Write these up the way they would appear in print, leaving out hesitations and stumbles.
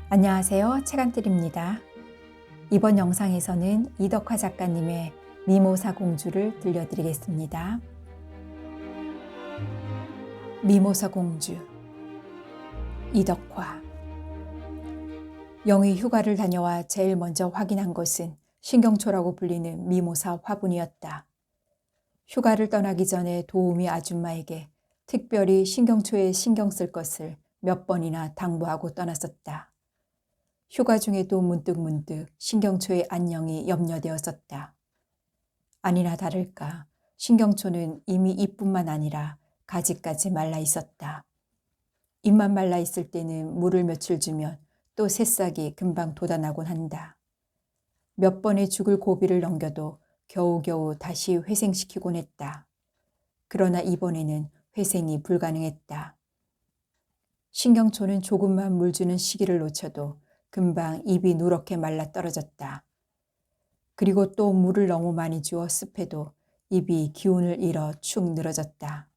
안녕하세요. 책안뜰입니다. 이번 영상에서는 이덕화 작가님의 미모사 공주를 들려드리겠습니다. 미모사 공주 이덕화. 영희 휴가를 다녀와 제일 먼저 확인한 것은 신경초라고 불리는 미모사 화분이었다. 휴가를 떠나기 전에 도우미 아줌마에게 특별히 신경초에 신경 쓸 것을 몇 번이나 당부하고 떠났었다. 휴가 중에도 문득문득 신경초의 안녕이 염려되었었다. 아니나 다를까 신경초는 이미 잎뿐만 아니라 가지까지 말라 있었다. 잎만 말라 있을 때는 물을 며칠 주면 또 새싹이 금방 돋아나곤 한다. 몇 번의 죽을 고비를 넘겨도 겨우겨우 다시 회생시키곤 했다. 그러나 이번에는 회생이 불가능했다. 신경초는 조금만 물 주는 시기를 놓쳐도 금방 잎이 누렇게 말라 떨어졌다. 그리고 또 물을 너무 많이 주어 습해도 잎이 기운을 잃어 축 늘어졌다.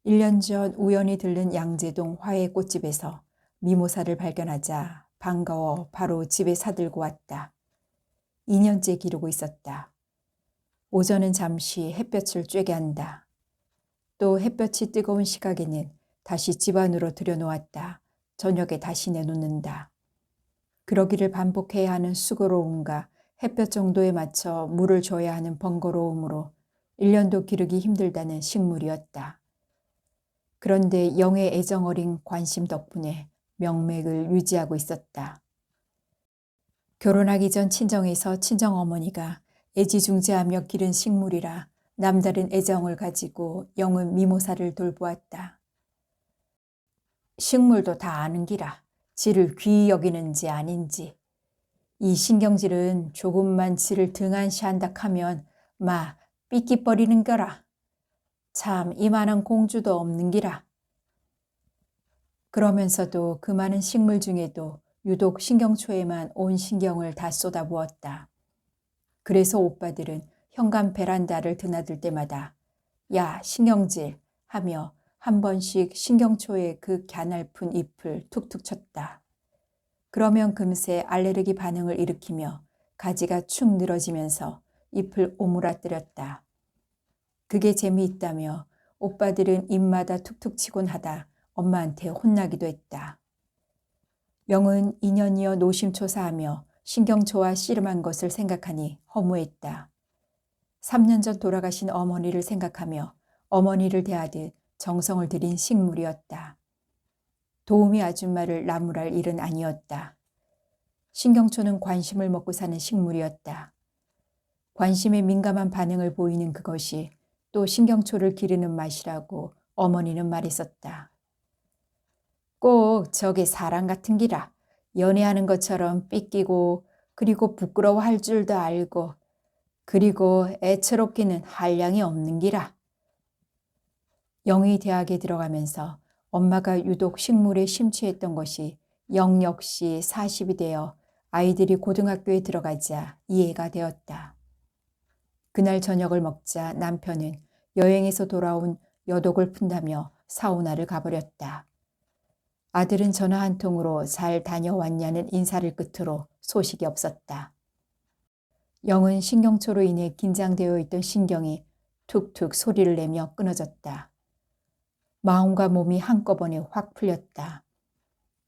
1년 전 우연히 들른 양재동 화훼 꽃집에서 미모사를 발견하자 반가워 바로 집에 사들고 왔다. 2년째 기르고 있었다. 오전은 잠시 햇볕을 쬐게 한다. 또 햇볕이 뜨거운 시각에는 다시 집 안으로 들여놓았다. 저녁에 다시 내놓는다. 그러기를 반복해야 하는 수고로움과 햇볕 정도에 맞춰 물을 줘야 하는 번거로움으로 1년도 기르기 힘들다는 식물이었다. 그런데 영의 애정 어린 관심 덕분에 명맥을 유지하고 있었다. 결혼하기 전 친정에서 친정어머니가 애지중지하며 기른 식물이라 남다른 애정을 가지고 영은 미모사를 돌보았다. 식물도 다 아는 기라. 지를 귀히 여기는지 아닌지. 이 신경질은 조금만 지를 등한시한다 하면 마 삐끼버리는 거라. 참 이만한 공주도 없는 기라. 그러면서도 그 많은 식물 중에도 유독 신경초에만 온 신경을 다 쏟아부었다. 그래서 오빠들은 현관 베란다를 드나들 때마다 야 신경질 하며 한 번씩 신경초의 그 갸냘픈 잎을 툭툭 쳤다. 그러면 금세 알레르기 반응을 일으키며 가지가 축 늘어지면서 잎을 오므라뜨렸다. 그게 재미있다며 오빠들은 잎마다 툭툭 치곤 하다 엄마한테 혼나기도 했다. 영은 2년이어 노심초사하며 신경초와 씨름한 것을 생각하니 허무했다. 3년 전 돌아가신 어머니를 생각하며 어머니를 대하듯 정성을 들인 식물이었다. 도우미 아줌마를 나무랄 일은 아니었다. 신경초는 관심을 먹고 사는 식물이었다. 관심에 민감한 반응을 보이는 그것이 또 신경초를 기르는 맛이라고 어머니는 말했었다. 꼭 저게 사람 같은 기라. 연애하는 것처럼 삐끼고 그리고 부끄러워할 줄도 알고 그리고 애처롭기는 한량이 없는 기라. 영희 대학에 들어가면서 엄마가 유독 식물에 심취했던 것이 영 역시 40이 되어 아이들이 고등학교에 들어가자 이해가 되었다. 그날 저녁을 먹자 남편은 여행에서 돌아온 여독을 푼다며 사우나를 가버렸다. 아들은 전화 한 통으로 잘 다녀왔냐는 인사를 끝으로 소식이 없었다. 영은 신경초로 인해 긴장되어 있던 신경이 툭툭 소리를 내며 끊어졌다. 마음과 몸이 한꺼번에 확 풀렸다.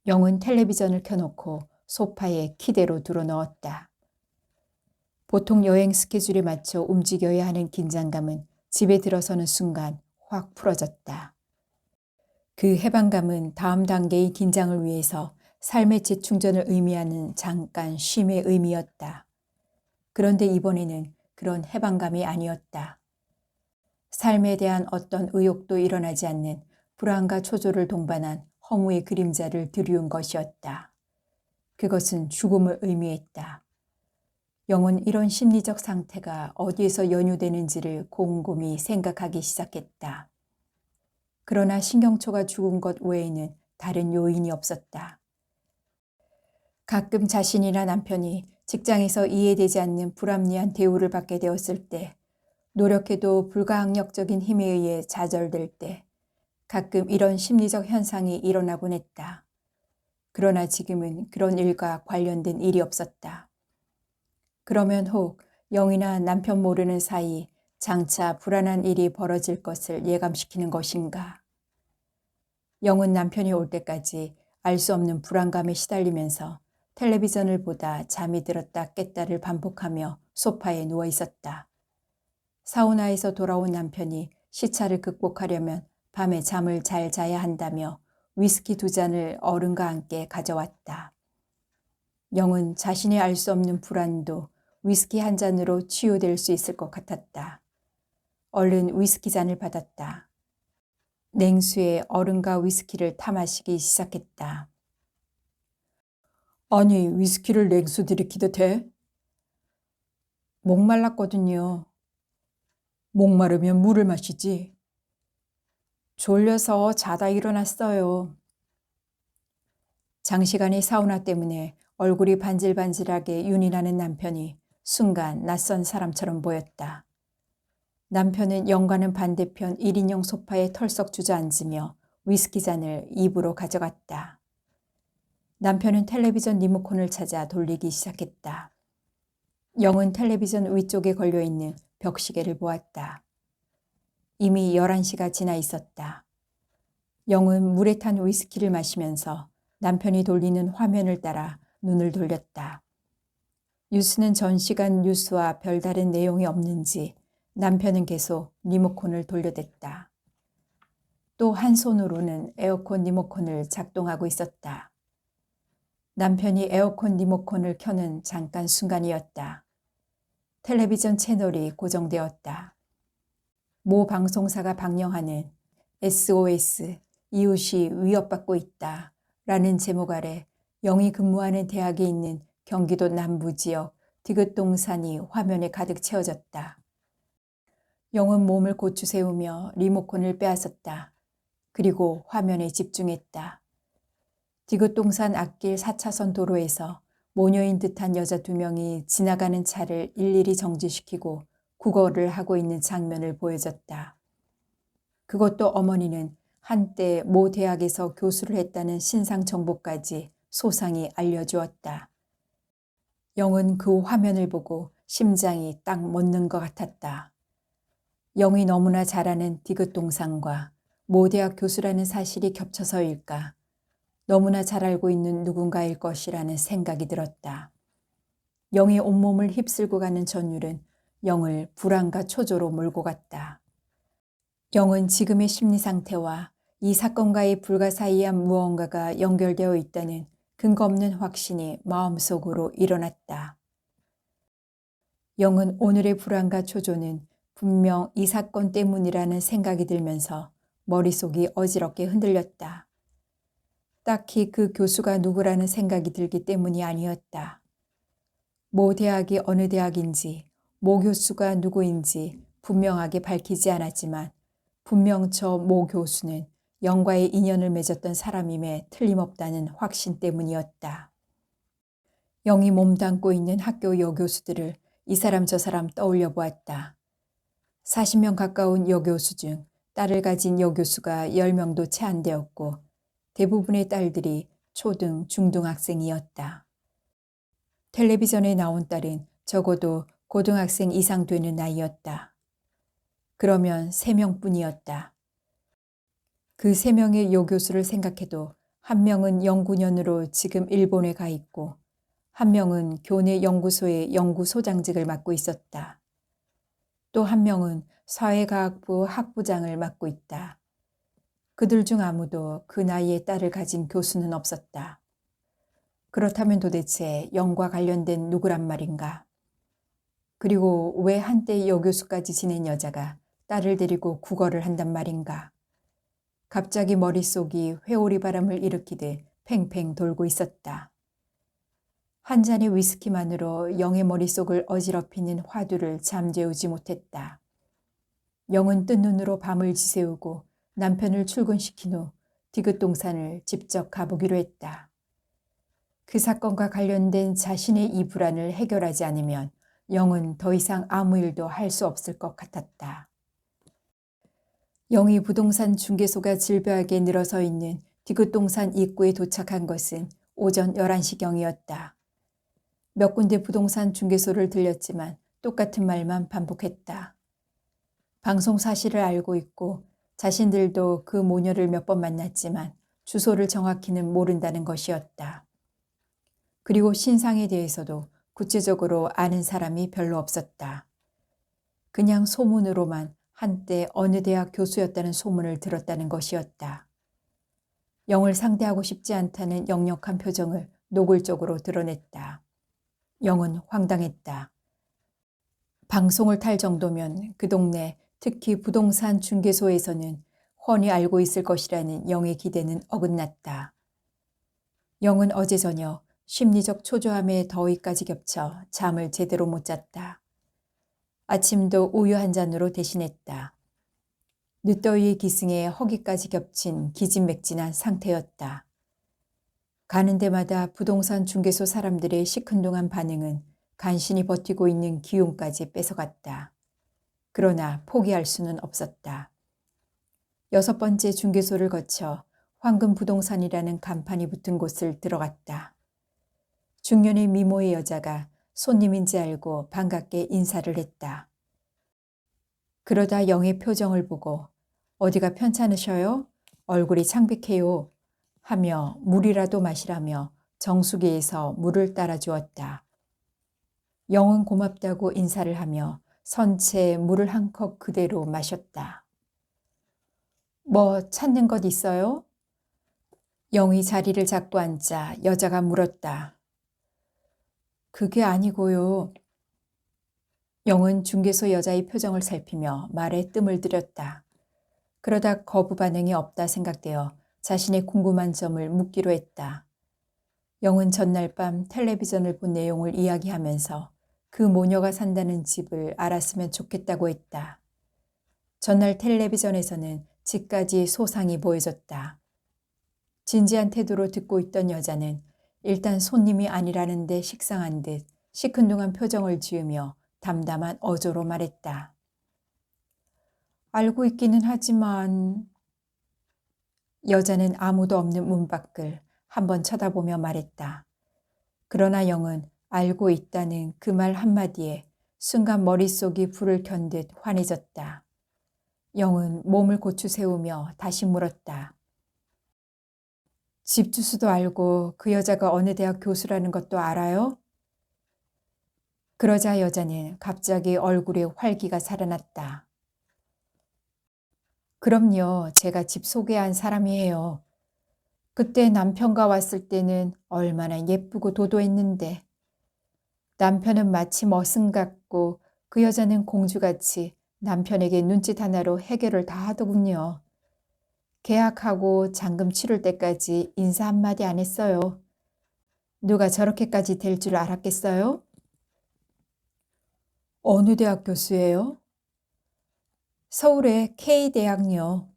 영은 텔레비전을 켜놓고 소파에 기대로 들어넣었다. 보통 여행 스케줄에 맞춰 움직여야 하는 긴장감은 집에 들어서는 순간 확 풀어졌다. 그 해방감은 다음 단계의 긴장을 위해서 삶의 재충전을 의미하는 잠깐 쉼의 의미였다. 그런데 이번에는 그런 해방감이 아니었다. 삶에 대한 어떤 의욕도 일어나지 않는 불안과 초조를 동반한 허무의 그림자를 드리운 것이었다. 그것은 죽음을 의미했다. 영은 이런 심리적 상태가 어디에서 연유되는지를 곰곰이 생각하기 시작했다. 그러나 신경초가 죽은 것 외에는 다른 요인이 없었다. 가끔 자신이나 남편이 직장에서 이해되지 않는 불합리한 대우를 받게 되었을 때, 노력해도 불가항력적인 힘에 의해 좌절될 때, 가끔 이런 심리적 현상이 일어나곤 했다. 그러나 지금은 그런 일과 관련된 일이 없었다. 그러면 혹 영이나 남편 모르는 사이 장차 불안한 일이 벌어질 것을 예감시키는 것인가? 영은 남편이 올 때까지 알 수 없는 불안감에 시달리면서 텔레비전을 보다 잠이 들었다 깼다를 반복하며 소파에 누워 있었다. 사우나에서 돌아온 남편이 시차를 극복하려면 밤에 잠을 잘 자야 한다며 위스키 2잔을 어른과 함께 가져왔다. 영은 자신이 알 수 없는 불안도 위스키 한 잔으로 치유될 수 있을 것 같았다. 얼른 위스키 잔을 받았다. 냉수에 얼음과 위스키를 타 마시기 시작했다. 아니, 위스키를 냉수 들이키듯 해? 목말랐거든요. 목마르면 물을 마시지. 졸려서 자다 일어났어요. 장시간의 사우나 때문에 얼굴이 반질반질하게 윤이 나는 남편이 순간 낯선 사람처럼 보였다. 남편은 영과는 반대편 1인용 소파에 털썩 주저앉으며 위스키 잔을 입으로 가져갔다. 남편은 텔레비전 리모컨을 찾아 돌리기 시작했다. 영은 텔레비전 위쪽에 걸려있는 벽시계를 보았다. 이미 11시가 지나 있었다. 영은 물에 탄 위스키를 마시면서 남편이 돌리는 화면을 따라 눈을 돌렸다. 뉴스는 전 시간 뉴스와 별다른 내용이 없는지 남편은 계속 리모컨을 돌려댔다. 또 한 손으로는 에어컨 리모컨을 작동하고 있었다. 남편이 에어컨 리모컨을 켜는 잠깐 순간이었다. 텔레비전 채널이 고정되었다. 모 방송사가 방영하는 SOS, 이웃이 위협받고 있다 라는 제목 아래 영이 근무하는 대학에 있는 경기도 남부 지역 디귿동산이 화면에 가득 채워졌다. 영은 몸을 고추 세우며 리모컨을 빼앗았다. 그리고 화면에 집중했다. 디귿동산 앞길 4차선 도로에서 모녀인 듯한 여자 2명이 지나가는 차를 일일이 정지시키고 구걸을 하고 있는 장면을 보여줬다. 그것도 어머니는 한때 모 대학에서 교수를 했다는 신상 정보까지 소상히 알려주었다. 영은 그 화면을 보고 심장이 딱 멎는 것 같았다. 영이 너무나 잘 아는 디귿동산과 모 대학 교수라는 사실이 겹쳐서일까? 너무나 잘 알고 있는 누군가일 것이라는 생각이 들었다. 영의 온몸을 휩쓸고 가는 전율은 영을 불안과 초조로 몰고 갔다. 영은 지금의 심리 상태와 이 사건과의 불가사의한 무언가가 연결되어 있다는 근거 없는 확신이 마음속으로 일어났다. 영은 오늘의 불안과 초조는 분명 이 사건 때문이라는 생각이 들면서 머릿속이 어지럽게 흔들렸다. 딱히 그 교수가 누구라는 생각이 들기 때문이 아니었다. 모 대학이 어느 대학인지, 모 교수가 누구인지 분명하게 밝히지 않았지만 분명 저 모 교수는 영과의 인연을 맺었던 사람임에 틀림없다는 확신 때문이었다. 영이 몸담고 있는 학교 여교수들을 이 사람 저 사람 떠올려 보았다. 40명 가까운 여교수 중 딸을 가진 여교수가 10명도 채 안 되었고 대부분의 딸들이 초등, 중등학생이었다. 텔레비전에 나온 딸은 적어도 고등학생 이상 되는 나이였다. 그러면 3명뿐이었다. 그 3명의 여교수를 생각해도 한 명은 연구년으로 지금 일본에 가 있고 한 명은 교내 연구소의 연구소장직을 맡고 있었다. 또 한 명은 사회과학부 학부장을 맡고 있다. 그들 중 아무도 그 나이에 딸을 가진 교수는 없었다. 그렇다면 도대체 영과 관련된 누구란 말인가? 그리고 왜 한때 여교수까지 지낸 여자가 딸을 데리고 구걸을 한단 말인가? 갑자기 머릿속이 회오리 바람을 일으키듯 팽팽 돌고 있었다. 한 잔의 위스키만으로 영의 머릿속을 어지럽히는 화두를 잠재우지 못했다. 영은 뜬 눈으로 밤을 지새우고 남편을 출근시킨 후 디귿동산을 직접 가보기로 했다. 그 사건과 관련된 자신의 이 불안을 해결하지 않으면 영은 더 이상 아무 일도 할 수 없을 것 같았다. 영이 부동산 중개소가 질비하게 늘어서 있는 디귿동산 입구에 도착한 것은 오전 11시경이었다. 몇 군데 부동산 중개소를 들렸지만 똑같은 말만 반복했다. 방송 사실을 알고 있고 자신들도 그 모녀를 몇 번 만났지만 주소를 정확히는 모른다는 것이었다. 그리고 신상에 대해서도 구체적으로 아는 사람이 별로 없었다. 그냥 소문으로만 한때 어느 대학 교수였다는 소문을 들었다는 것이었다. 영을 상대하고 싶지 않다는 역력한 표정을 노골적으로 드러냈다. 영은 황당했다. 방송을 탈 정도면 그 동네, 특히 부동산 중개소에서는 훤히 알고 있을 것이라는 영의 기대는 어긋났다. 영은 어제 저녁 심리적 초조함에 더위까지 겹쳐 잠을 제대로 못 잤다. 아침도 우유 한 잔으로 대신했다. 늦더위의 기승에 허기까지 겹친 기진맥진한 상태였다. 가는 데마다 부동산 중개소 사람들의 시큰둥한 반응은 간신히 버티고 있는 기운까지 뺏어갔다. 그러나 포기할 수는 없었다. 6번째 중개소를 거쳐 황금부동산이라는 간판이 붙은 곳을 들어갔다. 중년의 미모의 여자가 손님인지 알고 반갑게 인사를 했다. 그러다 영의 표정을 보고 어디가 편찮으셔요? 얼굴이 창백해요. 하며 물이라도 마시라며 정수기에서 물을 따라 주었다. 영은 고맙다고 인사를 하며 선체에 물을 한 컵 그대로 마셨다. 뭐 찾는 것 있어요? 영이 자리를 잡고 앉자 여자가 물었다. 그게 아니고요. 영은 중개소 여자의 표정을 살피며 말에 뜸을 들였다. 그러다 거부 반응이 없다 생각되어 자신의 궁금한 점을 묻기로 했다. 영은 전날 밤 텔레비전을 본 내용을 이야기하면서 그 모녀가 산다는 집을 알았으면 좋겠다고 했다. 전날 텔레비전에서는 집까지 소상히 보여졌다. 진지한 태도로 듣고 있던 여자는 일단 손님이 아니라는데 식상한 듯 시큰둥한 표정을 지으며 담담한 어조로 말했다. 알고 있기는 하지만... 여자는 아무도 없는 문 밖을 한번 쳐다보며 말했다. 그러나 영은 알고 있다는 그 말 한마디에 순간 머릿속이 불을 켠 듯 환해졌다. 영은 몸을 고추 세우며 다시 물었다. 집 주소도 알고 그 여자가 어느 대학 교수라는 것도 알아요? 그러자 여자는 갑자기 얼굴에 활기가 살아났다. 그럼요. 제가 집 소개한 사람이에요. 그때 남편과 왔을 때는 얼마나 예쁘고 도도했는데 남편은 마치 머슴 같고 그 여자는 공주같이 남편에게 눈짓 하나로 해결을 다 하더군요. 계약하고 잔금 치를 때까지 인사 한마디 안 했어요. 누가 저렇게까지 될 줄 알았겠어요? 어느 대학 교수예요? 서울의 K대학요.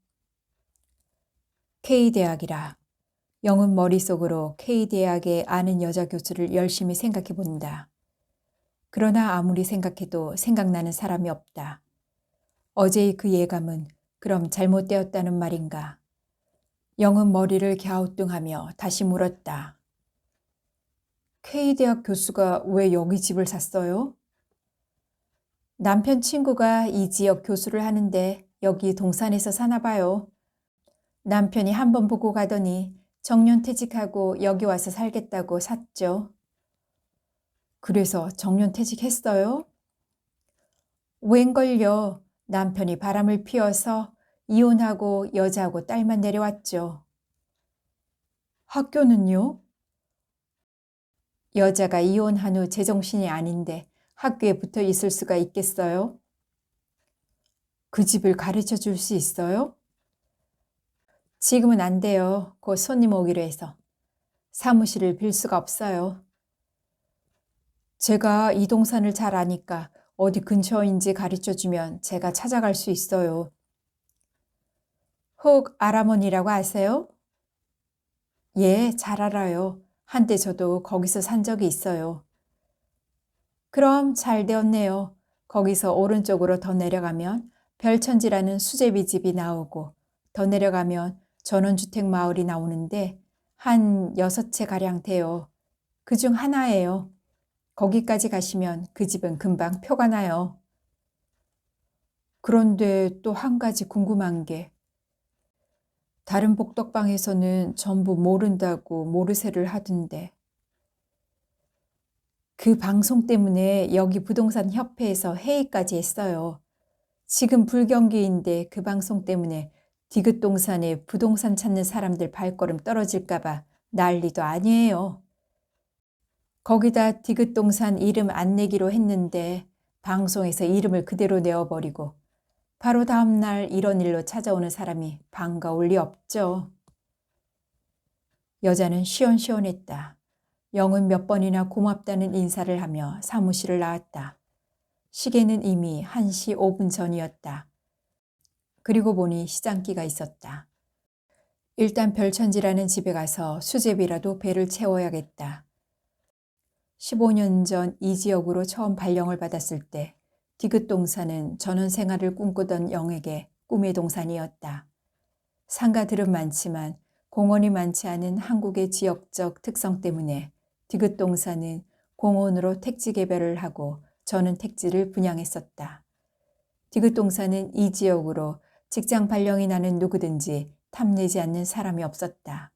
K대학이라. 영은 머릿속으로 K대학에 아는 여자 교수를 열심히 생각해 본다. 그러나 아무리 생각해도 생각나는 사람이 없다. 어제의 그 예감은 그럼 잘못되었다는 말인가? 영은 머리를 갸우뚱하며 다시 물었다. K대학 교수가 왜 여기 집을 샀어요? 남편 친구가 이 지역 교수를 하는데 여기 동산에서 사나 봐요. 남편이 한번 보고 가더니 정년퇴직하고 여기 와서 살겠다고 샀죠. 그래서 정년퇴직했어요? 웬걸요. 남편이 바람을 피워서 이혼하고 여자하고 딸만 내려왔죠. 학교는요? 여자가 이혼한 후 제정신이 아닌데 학교에 붙어 있을 수가 있겠어요? 그 집을 가르쳐 줄 수 있어요? 지금은 안 돼요. 곧 손님 오기로 해서. 사무실을 빌 수가 없어요. 제가 이 동산을 잘 아니까 어디 근처인지 가르쳐 주면 제가 찾아갈 수 있어요. 혹 아라몬이라고 아세요? 예, 잘 알아요. 한때 저도 거기서 산 적이 있어요. 그럼 잘 되었네요. 거기서 오른쪽으로 더 내려가면 별천지라는 수제비 집이 나오고 더 내려가면 전원주택 마을이 나오는데 한 6채가량 돼요. 그중 하나예요. 거기까지 가시면 그 집은 금방 표가 나요. 그런데 또 한 가지 궁금한 게 다른 복덕방에서는 전부 모른다고 모르쇠를 하던데 그 방송 때문에 여기 부동산 협회에서 회의까지 했어요. 지금 불경기인데 그 방송 때문에 디귿동산에 부동산 찾는 사람들 발걸음 떨어질까봐 난리도 아니에요. 거기다 디귿동산 이름 안 내기로 했는데 방송에서 이름을 그대로 내어버리고 바로 다음날 이런 일로 찾아오는 사람이 반가울 리 없죠. 여자는 시원시원했다. 영은 몇 번이나 고맙다는 인사를 하며 사무실을 나왔다. 시계는 이미 1시 5분 전이었다. 그리고 보니 시장기가 있었다. 일단 별천지라는 집에 가서 수제비라도 배를 채워야겠다. 15년 전 이 지역으로 처음 발령을 받았을 때 디귿동산은 전원 생활을 꿈꾸던 영에게 꿈의 동산이었다. 상가들은 많지만 공원이 많지 않은 한국의 지역적 특성 때문에 디귿동산은 공원으로 택지 개별을 하고 저는 택지를 분양했었다. 디귿동산은 이 지역으로 직장 발령이 나는 누구든지 탐내지 않는 사람이 없었다.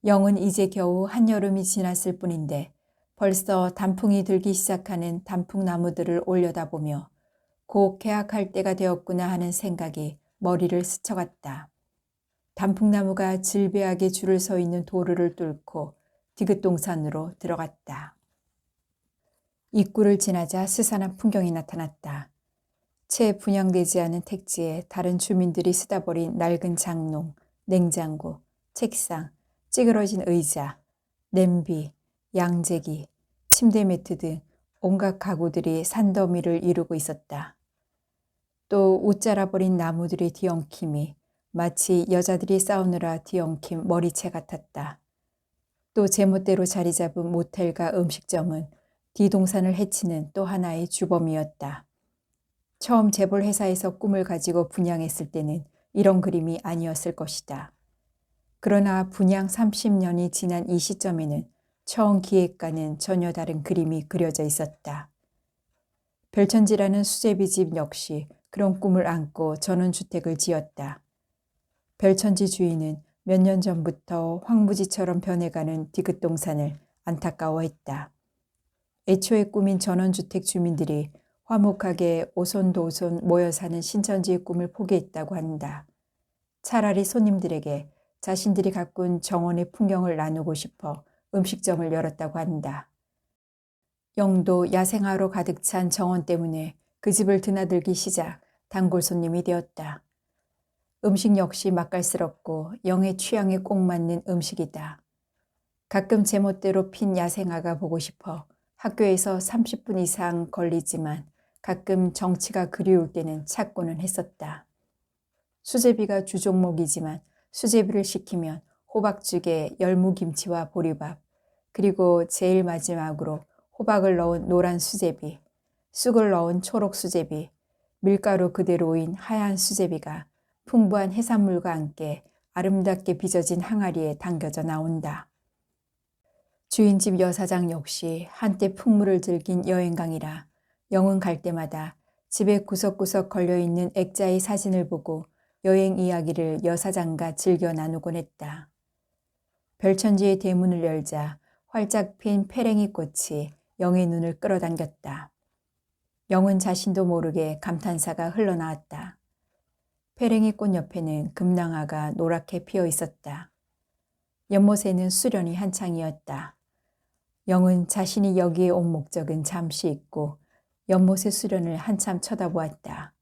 영은 이제 겨우 한여름이 지났을 뿐인데 벌써 단풍이 들기 시작하는 단풍나무들을 올려다보며 곧 개학할 때가 되었구나 하는 생각이 머리를 스쳐갔다. 단풍나무가 질비하게 줄을 서 있는 도로를 뚫고 디귿동산으로 들어갔다. 입구를 지나자 스산한 풍경이 나타났다. 채 분양되지 않은 택지에 다른 주민들이 쓰다 버린 낡은 장롱, 냉장고, 책상, 찌그러진 의자, 냄비, 양재기, 침대 매트 등 온갖 가구들이 산더미를 이루고 있었다. 또 웃자라버린 나무들의 뒤엉킴이 마치 여자들이 싸우느라 뒤엉킨 머리채 같았다. 또 제멋대로 자리 잡은 모텔과 음식점은 디동산을 해치는 또 하나의 주범이었다. 처음 재벌 회사에서 꿈을 가지고 분양했을 때는 이런 그림이 아니었을 것이다. 그러나 분양 30년이 지난 이 시점에는 처음 기획과는 전혀 다른 그림이 그려져 있었다. 별천지라는 수제비집 역시 그런 꿈을 안고 전원주택을 지었다. 별천지 주인은 몇 년 전부터 황무지처럼 변해가는 디귿동산을 안타까워했다. 애초에 꾸민 전원주택 주민들이 화목하게 오손도손 모여 사는 신천지의 꿈을 포기했다고 한다. 차라리 손님들에게 자신들이 가꾼 정원의 풍경을 나누고 싶어 음식점을 열었다고 한다. 영도 야생화로 가득 찬 정원 때문에 그 집을 드나들기 시작 단골 손님이 되었다. 음식 역시 맛깔스럽고 영의 취향에 꼭 맞는 음식이다. 가끔 제멋대로 핀 야생화가 보고 싶어 학교에서 30분 이상 걸리지만 가끔 정치가 그리울 때는 찾고는 했었다. 수제비가 주종목이지만 수제비를 시키면 호박죽에 열무김치와 보리밥, 그리고 제일 마지막으로 호박을 넣은 노란 수제비, 쑥을 넣은 초록 수제비, 밀가루 그대로인 하얀 수제비가 풍부한 해산물과 함께 아름답게 빚어진 항아리에 담겨져 나온다. 주인집 여사장 역시 한때 풍물을 즐긴 여행강이라 영은 갈 때마다 집에 구석구석 걸려있는 액자의 사진을 보고 여행 이야기를 여사장과 즐겨 나누곤 했다. 별천지의 대문을 열자 활짝 핀 페랭이 꽃이 영의 눈을 끌어당겼다. 영은 자신도 모르게 감탄사가 흘러나왔다. 페랭이 꽃 옆에는 금낭화가 노랗게 피어 있었다. 연못에는 수련이 한창이었다. 영은 자신이 여기에 온 목적은 잠시 잊고 연못의 수련을 한참 쳐다보았다.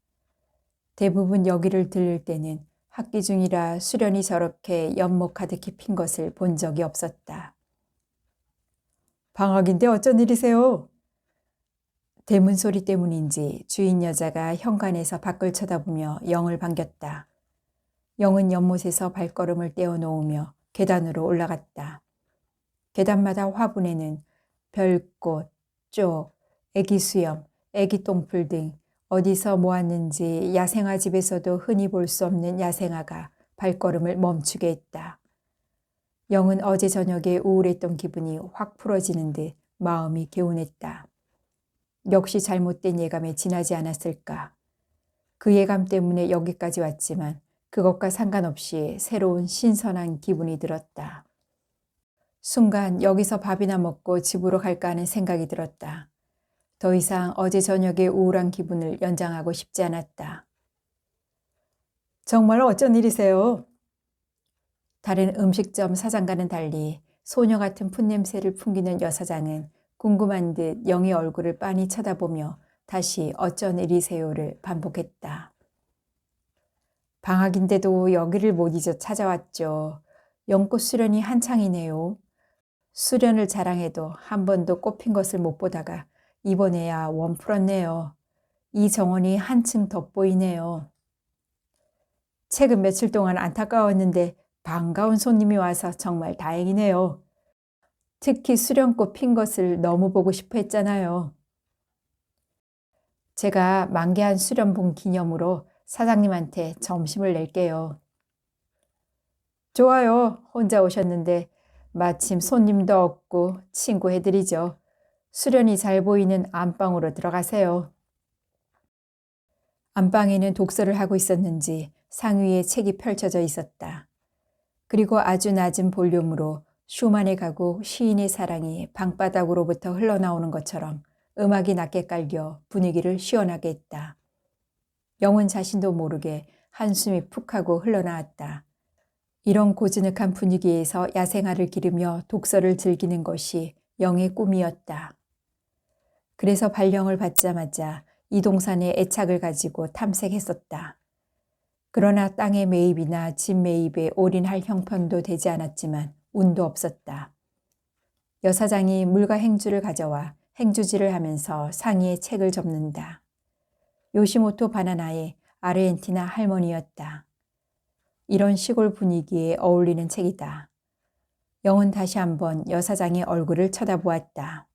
대부분 여기를 들릴 때는 학기 중이라 수련이 저렇게 연못 가득히 핀 것을 본 적이 없었다. 방학인데 어쩐 일이세요? 대문 소리 때문인지 주인 여자가 현관에서 밖을 쳐다보며 영을 반겼다. 영은 연못에서 발걸음을 떼어놓으며 계단으로 올라갔다. 계단마다 화분에는 별꽃, 쪽, 애기 수염, 애기 똥풀 등 어디서 모았는지 야생화 집에서도 흔히 볼 수 없는 야생화가 발걸음을 멈추게 했다. 영은 어제 저녁에 우울했던 기분이 확 풀어지는 듯 마음이 개운했다. 역시 잘못된 예감에 지나지 않았을까. 그 예감 때문에 여기까지 왔지만 그것과 상관없이 새로운 신선한 기분이 들었다. 순간 여기서 밥이나 먹고 집으로 갈까 하는 생각이 들었다. 더 이상 어제 저녁의 우울한 기분을 연장하고 싶지 않았다. 정말 어쩐 일이세요? 다른 음식점 사장과는 달리 소녀 같은 풋냄새를 풍기는 여사장은 궁금한 듯 영의 얼굴을 빤히 쳐다보며 다시 어쩐 일이세요를 반복했다. 방학인데도 여기를 못 잊어 찾아왔죠. 연꽃 수련이 한창이네요. 수련을 자랑해도 한 번도 꽃핀 것을 못 보다가 이번에야 원 풀었네요. 이 정원이 한층 돋보이네요. 최근 며칠 동안 안타까웠는데 반가운 손님이 와서 정말 다행이네요. 특히 수련꽃 핀 것을 너무 보고 싶어 했잖아요. 제가 만개한 수련본 기념으로 사장님한테 점심을 낼게요. 좋아요. 혼자 오셨는데 마침 손님도 없고 친구 해드리죠. 수련이 잘 보이는 안방으로 들어가세요. 안방에는 독서를 하고 있었는지 상위에 책이 펼쳐져 있었다. 그리고 아주 낮은 볼륨으로 슈만의 가곡 시인의 사랑이 방바닥으로부터 흘러나오는 것처럼 음악이 낮게 깔려 분위기를 시원하게 했다. 영은 자신도 모르게 한숨이 푹 하고 흘러나왔다. 이런 고즈넉한 분위기에서 야생화를 기르며 독서를 즐기는 것이 영의 꿈이었다. 그래서 발령을 받자마자 이 동산에 애착을 가지고 탐색했었다. 그러나 땅의 매입이나 집 매입에 올인할 형편도 되지 않았지만 운도 없었다. 여사장이 물과 행주를 가져와 행주질을 하면서 상의에 책을 접는다. 요시모토 바나나의 아르헨티나 할머니였다. 이런 시골 분위기에 어울리는 책이다. 영은 다시 한번 여사장의 얼굴을 쳐다보았다.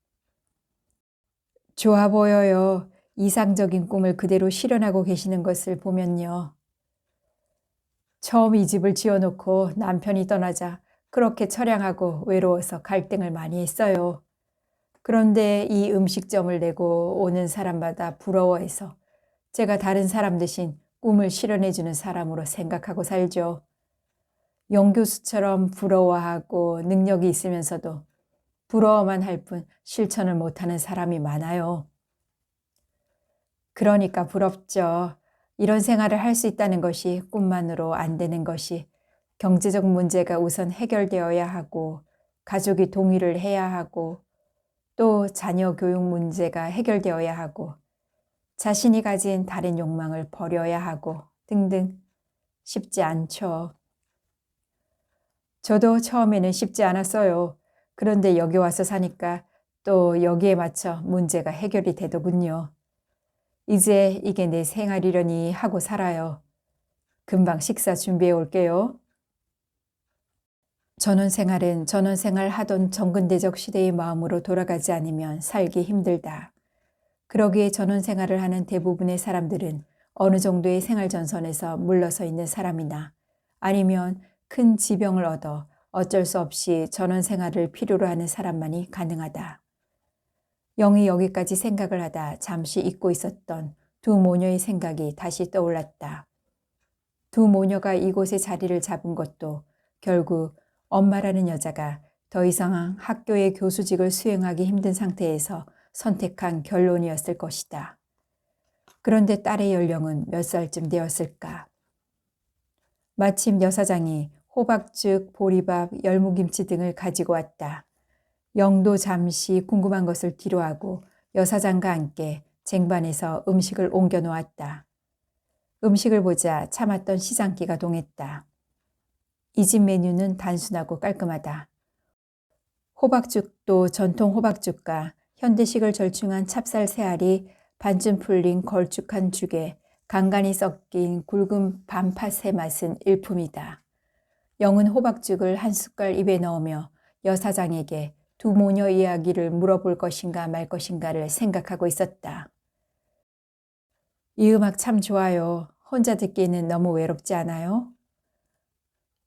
좋아 보여요. 이상적인 꿈을 그대로 실현하고 계시는 것을 보면요. 처음 이 집을 지어놓고 남편이 떠나자 그렇게 처량하고 외로워서 갈등을 많이 했어요. 그런데 이 음식점을 내고 오는 사람마다 부러워해서 제가 다른 사람 대신 꿈을 실현해주는 사람으로 생각하고 살죠. 영 교수처럼 부러워하고 능력이 있으면서도 부러워만 할 뿐 실천을 못하는 사람이 많아요. 그러니까 부럽죠. 이런 생활을 할 수 있다는 것이 꿈만으로 안 되는 것이 경제적 문제가 우선 해결되어야 하고 가족이 동의를 해야 하고 또 자녀 교육 문제가 해결되어야 하고 자신이 가진 다른 욕망을 버려야 하고 등등 쉽지 않죠. 저도 처음에는 쉽지 않았어요. 그런데 여기 와서 사니까 또 여기에 맞춰 문제가 해결이 되더군요. 이제 이게 내 생활이려니 하고 살아요. 금방 식사 준비해 올게요. 전원생활은 전원생활 하던 정근대적 시대의 마음으로 돌아가지 않으면 살기 힘들다. 그러기에 전원생활을 하는 대부분의 사람들은 어느 정도의 생활전선에서 물러서 있는 사람이나 아니면 큰 지병을 얻어 어쩔 수 없이 전원생활을 필요로 하는 사람만이 가능하다. 영이 여기까지 생각을 하다 잠시 잊고 있었던 두 모녀의 생각이 다시 떠올랐다. 두 모녀가 이곳에 자리를 잡은 것도 결국 엄마라는 여자가 더 이상 학교의 교수직을 수행하기 힘든 상태에서 선택한 결론이었을 것이다. 그런데 딸의 연령은 몇 살쯤 되었을까? 마침 여사장이 호박죽, 보리밥, 열무김치 등을 가지고 왔다. 영도 잠시 궁금한 것을 뒤로하고 여사장과 함께 쟁반에서 음식을 옮겨 놓았다. 음식을 보자 참았던 시장기가 동했다. 이 집 메뉴는 단순하고 깔끔하다. 호박죽도 전통 호박죽과 현대식을 절충한 찹쌀 새알이 반쯤 풀린 걸쭉한 죽에 간간히 섞인 굵은 반팥의 맛은 일품이다. 영은 호박죽을 한 숟갈 입에 넣으며 여사장에게 두 모녀 이야기를 물어볼 것인가 말 것인가를 생각하고 있었다. 이 음악 참 좋아요. 혼자 듣기에는 너무 외롭지 않아요?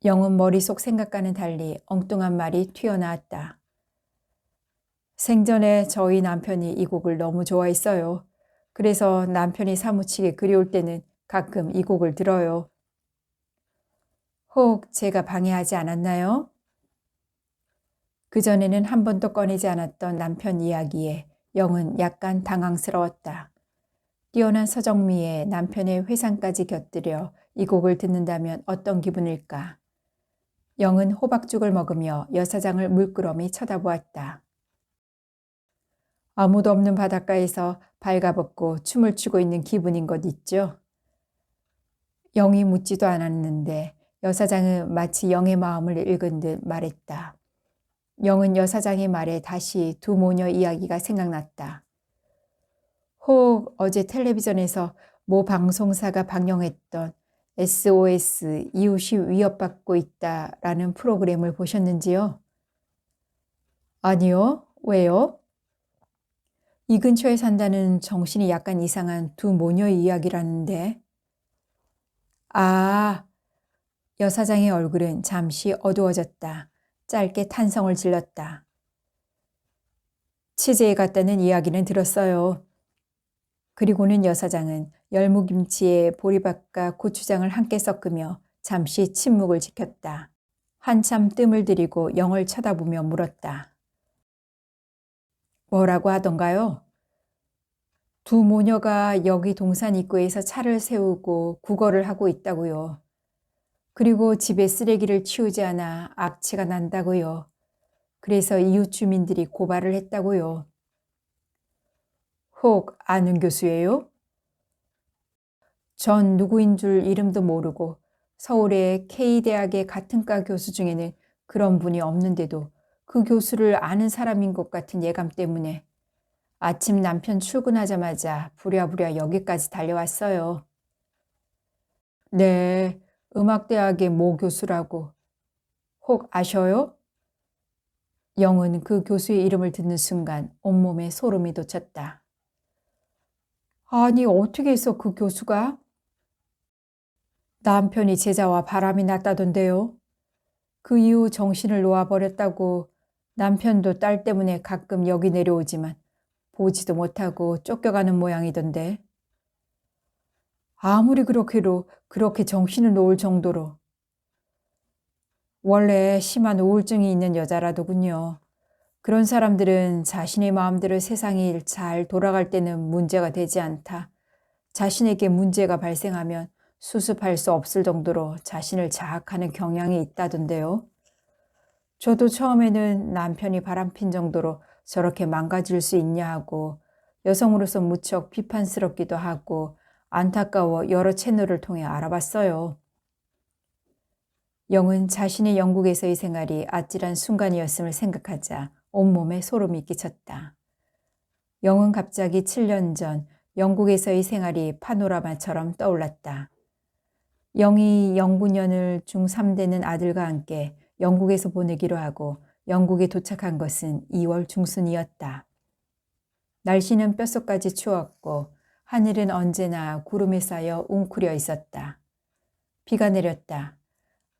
영은 머릿속 생각과는 달리 엉뚱한 말이 튀어나왔다. 생전에 저희 남편이 이 곡을 너무 좋아했어요. 그래서 남편이 사무치게 그리울 때는 가끔 이 곡을 들어요. 혹 제가 방해하지 않았나요? 그전에는 한 번도 꺼내지 않았던 남편 이야기에 영은 약간 당황스러웠다. 뛰어난 서정미에 남편의 회상까지 곁들여 이 곡을 듣는다면 어떤 기분일까? 영은 호박죽을 먹으며 여사장을 물끄러미 쳐다보았다. 아무도 없는 바닷가에서 발가벗고 춤을 추고 있는 기분인 것 있죠? 영이 묻지도 않았는데 여사장은 마치 영의 마음을 읽은 듯 말했다. 영은 여사장의 말에 다시 두 모녀 이야기가 생각났다. 혹 어제 텔레비전에서 모 방송사가 방영했던 SOS 이웃이 위협받고 있다라는 프로그램을 보셨는지요? 아니요. 왜요? 이 근처에 산다는 정신이 약간 이상한 두 모녀의 이야기라는데. 아, 여사장의 얼굴은 잠시 어두워졌다. 짧게 탄성을 질렀다. 취재에 갔다는 이야기는 들었어요. 그리고는 여사장은 열무김치에 보리밥과 고추장을 함께 섞으며 잠시 침묵을 지켰다. 한참 뜸을 들이고 영을 쳐다보며 물었다. 뭐라고 하던가요? 두 모녀가 여기 동산 입구에서 차를 세우고 구걸을 하고 있다고요. 그리고 집에 쓰레기를 치우지 않아 악취가 난다고요. 그래서 이웃 주민들이 고발을 했다고요. 혹 아는 교수예요? 전 누구인 줄 이름도 모르고 서울의 K대학의 같은 과 교수 중에는 그런 분이 없는데도 그 교수를 아는 사람인 것 같은 예감 때문에 아침 남편 출근하자마자 부랴부랴 여기까지 달려왔어요. 네, 음악대학의 모 교수라고. 혹 아셔요? 영은 그 교수의 이름을 듣는 순간 온몸에 소름이 돋쳤다. 아니, 어떻게 해서 그 교수가? 남편이 제자와 바람이 났다던데요. 그 이후 정신을 놓아버렸다고 남편도 딸 때문에 가끔 여기 내려오지만 보지도 못하고 쫓겨가는 모양이던데. 아무리 그렇게도 그렇게 정신을 놓을 정도로. 원래 심한 우울증이 있는 여자라더군요. 그런 사람들은 자신의 마음대로 세상이 잘 돌아갈 때는 문제가 되지 않다. 자신에게 문제가 발생하면 수습할 수 없을 정도로 자신을 자학하는 경향이 있다던데요. 저도 처음에는 남편이 바람핀 정도로 저렇게 망가질 수 있냐 하고 여성으로서 무척 비판스럽기도 하고 안타까워 여러 채널을 통해 알아봤어요. 영은 자신의 영국에서의 생활이 아찔한 순간이었음을 생각하자 온몸에 소름이 끼쳤다. 영은 갑자기 7년 전 영국에서의 생활이 파노라마처럼 떠올랐다. 영이 영구년을 중3 되는 아들과 함께 영국에서 보내기로 하고 영국에 도착한 것은 2월 중순이었다. 날씨는 뼛속까지 추웠고 하늘은 언제나 구름에 쌓여 웅크려 있었다. 비가 내렸다.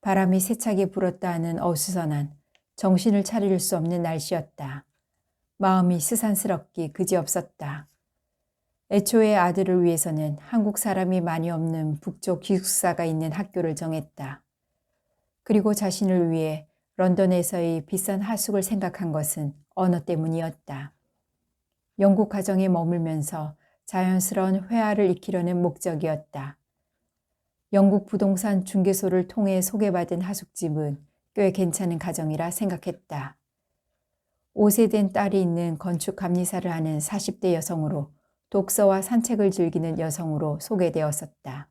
바람이 세차게 불었다 하는 어수선한 정신을 차릴 수 없는 날씨였다. 마음이 스산스럽기 그지없었다. 애초에 아들을 위해서는 한국 사람이 많이 없는 북쪽 기숙사가 있는 학교를 정했다. 그리고 자신을 위해 런던에서의 비싼 하숙을 생각한 것은 언어 때문이었다. 영국 가정에 머물면서 자연스러운 회화를 익히려는 목적이었다. 영국 부동산 중개소를 통해 소개받은 하숙집은 꽤 괜찮은 가정이라 생각했다. 5세 된 딸이 있는 건축 감리사를 하는 40대 여성으로 독서와 산책을 즐기는 여성으로 소개되었었다.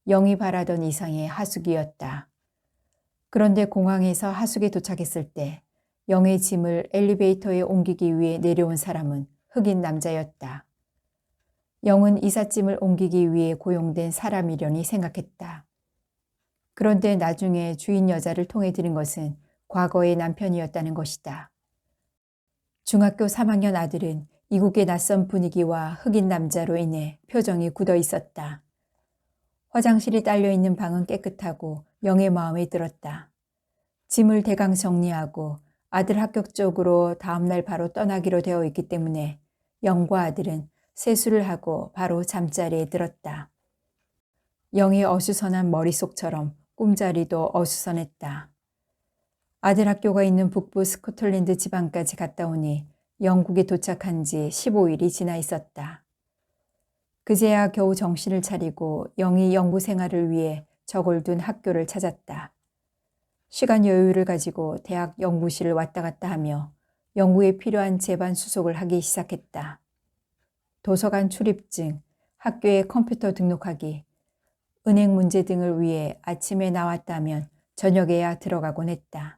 영이 바라던 이상의 하숙이었다. 그런데 공항에서 하숙에 도착했을 때 영의 짐을 엘리베이터에 옮기기 위해 내려온 사람은 흑인 남자였다. 영은 이삿짐을 옮기기 위해 고용된 사람이려니 생각했다. 그런데 나중에 주인 여자를 통해 들은 것은 과거의 남편이었다는 것이다. 중학교 3학년 아들은 이국의 낯선 분위기와 흑인 남자로 인해 표정이 굳어 있었다. 화장실이 딸려 있는 방은 깨끗하고 영의 마음에 들었다. 짐을 대강 정리하고 아들 학교 쪽으로 다음날 바로 떠나기로 되어 있기 때문에 영과 아들은 세수를 하고 바로 잠자리에 들었다. 영의 어수선한 머릿속처럼 꿈자리도 어수선했다. 아들 학교가 있는 북부 스코틀랜드 지방까지 갔다 오니 영국에 도착한 지 15일이 지나 있었다. 그제야 겨우 정신을 차리고 영이 연구 생활을 위해 적을 둔 학교를 찾았다. 시간 여유를 가지고 대학 연구실을 왔다 갔다 하며 연구에 필요한 제반 수속을 하기 시작했다. 도서관 출입증, 학교에 컴퓨터 등록하기, 은행 문제 등을 위해 아침에 나왔다면 저녁에야 들어가곤 했다.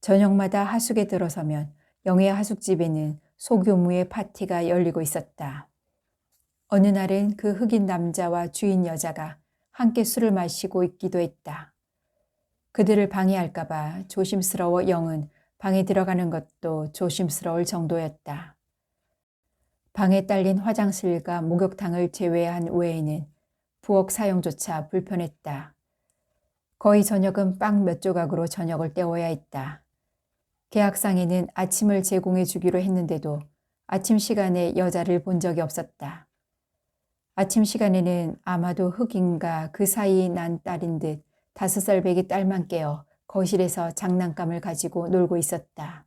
저녁마다 하숙에 들어서면 영의 하숙집에는 소규모의 파티가 열리고 있었다. 어느 날은 그 흑인 남자와 주인 여자가 함께 술을 마시고 있기도 했다. 그들을 방해할까봐 조심스러워 영은 방에 들어가는 것도 조심스러울 정도였다. 방에 딸린 화장실과 목욕탕을 제외한 외에는 부엌 사용조차 불편했다. 거의 저녁은 빵 몇 조각으로 저녁을 때워야 했다. 계약상에는 아침을 제공해 주기로 했는데도 아침 시간에 여자를 본 적이 없었다. 아침 시간에는 아마도 흑인과 그 사이 난 딸인 듯 5살 배기 딸만 깨어 거실에서 장난감을 가지고 놀고 있었다.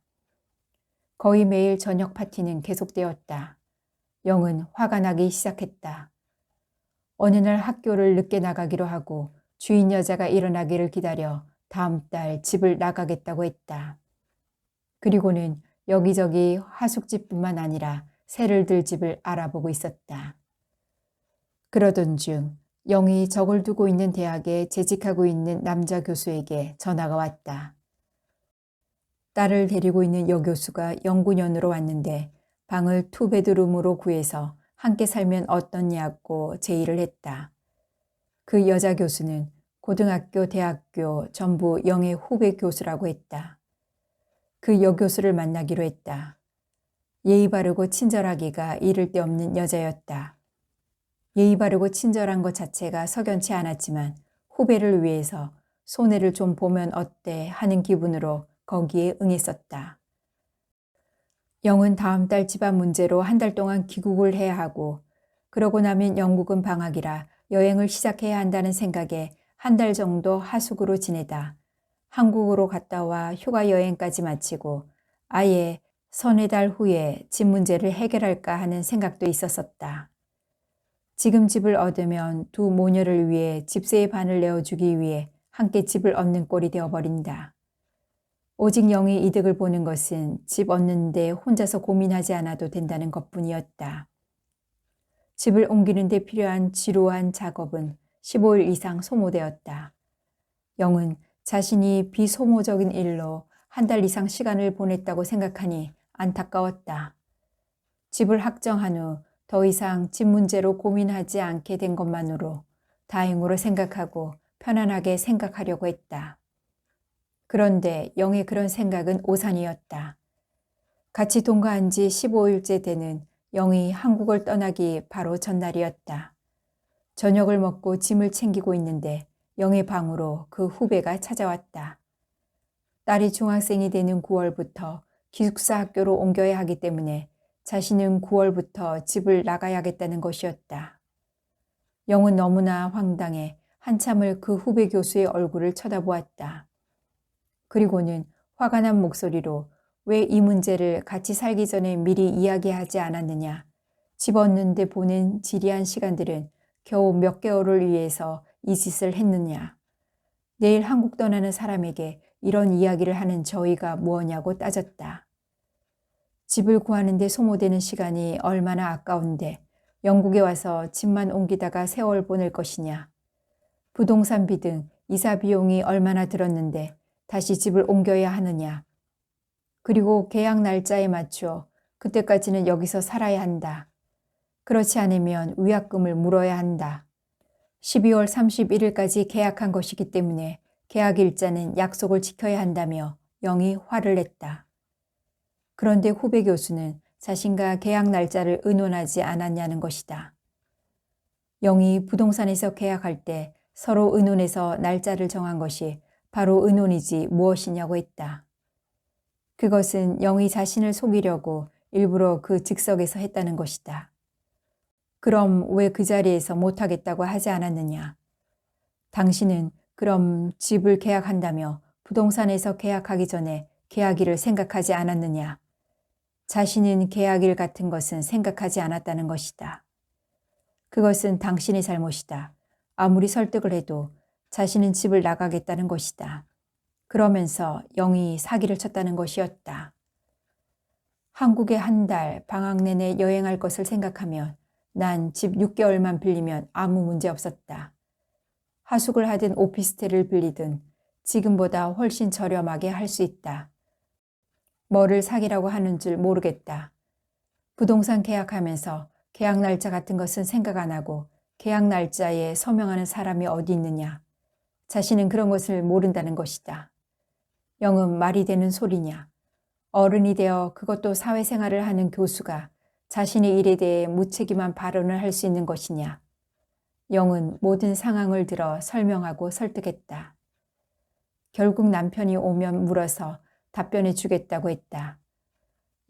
거의 매일 저녁 파티는 계속되었다. 영은 화가 나기 시작했다. 어느 날 학교를 늦게 나가기로 하고 주인 여자가 일어나기를 기다려 다음 달 집을 나가겠다고 했다. 그리고는 여기저기 하숙집뿐만 아니라 새를 들 집을 알아보고 있었다. 그러던 중 영이 적을 두고 있는 대학에 재직하고 있는 남자 교수에게 전화가 왔다. 딸을 데리고 있는 여 교수가 연구년으로 왔는데 방을 투베드룸으로 구해서 함께 살면 어떻냐고 제의를 했다. 그 여자 교수는 고등학교, 대학교 전부 영의 후배 교수라고 했다. 그 여 교수를 만나기로 했다. 예의 바르고 친절하기가 이를 데 없는 여자였다. 예의 바르고 친절한 것 자체가 석연치 않았지만 후배를 위해서 손해를 좀 보면 어때 하는 기분으로 거기에 응했었다. 영은 다음 달 집안 문제로 한 달 동안 귀국을 해야 하고 그러고 나면 영국은 방학이라 여행을 시작해야 한다는 생각에 한 달 정도 하숙으로 지내다 한국으로 갔다 와 휴가 여행까지 마치고 아예 서너 달 후에 집 문제를 해결할까 하는 생각도 있었었다. 지금 집을 얻으면 두 모녀를 위해 집세의 반을 내어주기 위해 함께 집을 얻는 꼴이 되어버린다. 오직 영이 이득을 보는 것은 집 얻는데 혼자서 고민하지 않아도 된다는 것뿐이었다. 집을 옮기는 데 필요한 지루한 작업은 15일 이상 소모되었다. 영은 자신이 비소모적인 일로 한 달 이상 시간을 보냈다고 생각하니 안타까웠다. 집을 확정한 후 더 이상 집 문제로 고민하지 않게 된 것만으로 다행으로 생각하고 편안하게 생각하려고 했다. 그런데 영의 그런 생각은 오산이었다. 같이 동거한 지 15일째 되는 영이 한국을 떠나기 바로 전날이었다. 저녁을 먹고 짐을 챙기고 있는데 영의 방으로 그 후배가 찾아왔다. 딸이 중학생이 되는 9월부터 기숙사 학교로 옮겨야 하기 때문에 자신은 9월부터 집을 나가야겠다는 것이었다. 영은 너무나 황당해 한참을 그 후배 교수의 얼굴을 쳐다보았다. 그리고는 화가 난 목소리로 왜 이 문제를 같이 살기 전에 미리 이야기하지 않았느냐. 집 얻는데 보낸 지리한 시간들은 겨우 몇 개월을 위해서 이 짓을 했느냐. 내일 한국 떠나는 사람에게 이런 이야기를 하는 저희가 무엇냐고 따졌다. 집을 구하는 데 소모되는 시간이 얼마나 아까운데 영국에 와서 집만 옮기다가 세월 보낼 것이냐. 부동산비 등 이사 비용이 얼마나 들었는데 다시 집을 옮겨야 하느냐. 그리고 계약 날짜에 맞춰 그때까지는 여기서 살아야 한다. 그렇지 않으면 위약금을 물어야 한다. 12월 31일까지 계약한 것이기 때문에 계약 일자는 약속을 지켜야 한다며 영이 화를 냈다. 그런데 후배 교수는 자신과 계약 날짜를 의논하지 않았냐는 것이다. 영이 부동산에서 계약할 때 서로 의논해서 날짜를 정한 것이 바로 의논이지 무엇이냐고 했다. 그것은 영이 자신을 속이려고 일부러 그 즉석에서 했다는 것이다. 그럼 왜 그 자리에서 못하겠다고 하지 않았느냐? 당신은 그럼 집을 계약한다며 부동산에서 계약하기 전에 계약일을 생각하지 않았느냐? 자신은 계약일 같은 것은 생각하지 않았다는 것이다. 그것은 당신의 잘못이다. 아무리 설득을 해도 자신은 집을 나가겠다는 것이다. 그러면서 영이 사기를 쳤다는 것이었다. 한국에 한 달 방학 내내 여행할 것을 생각하면 난 집 6개월만 빌리면 아무 문제 없었다. 하숙을 하든 오피스텔을 빌리든 지금보다 훨씬 저렴하게 할 수 있다. 뭐를 사기라고 하는 줄 모르겠다. 부동산 계약하면서 계약 날짜 같은 것은 생각 안 하고 계약 날짜에 서명하는 사람이 어디 있느냐. 자신은 그런 것을 모른다는 것이다. 영은 말이 되는 소리냐. 어른이 되어 그것도 사회생활을 하는 교수가 자신의 일에 대해 무책임한 발언을 할 수 있는 것이냐. 영은 모든 상황을 들어 설명하고 설득했다. 결국 남편이 오면 물어서 답변해 주겠다고 했다.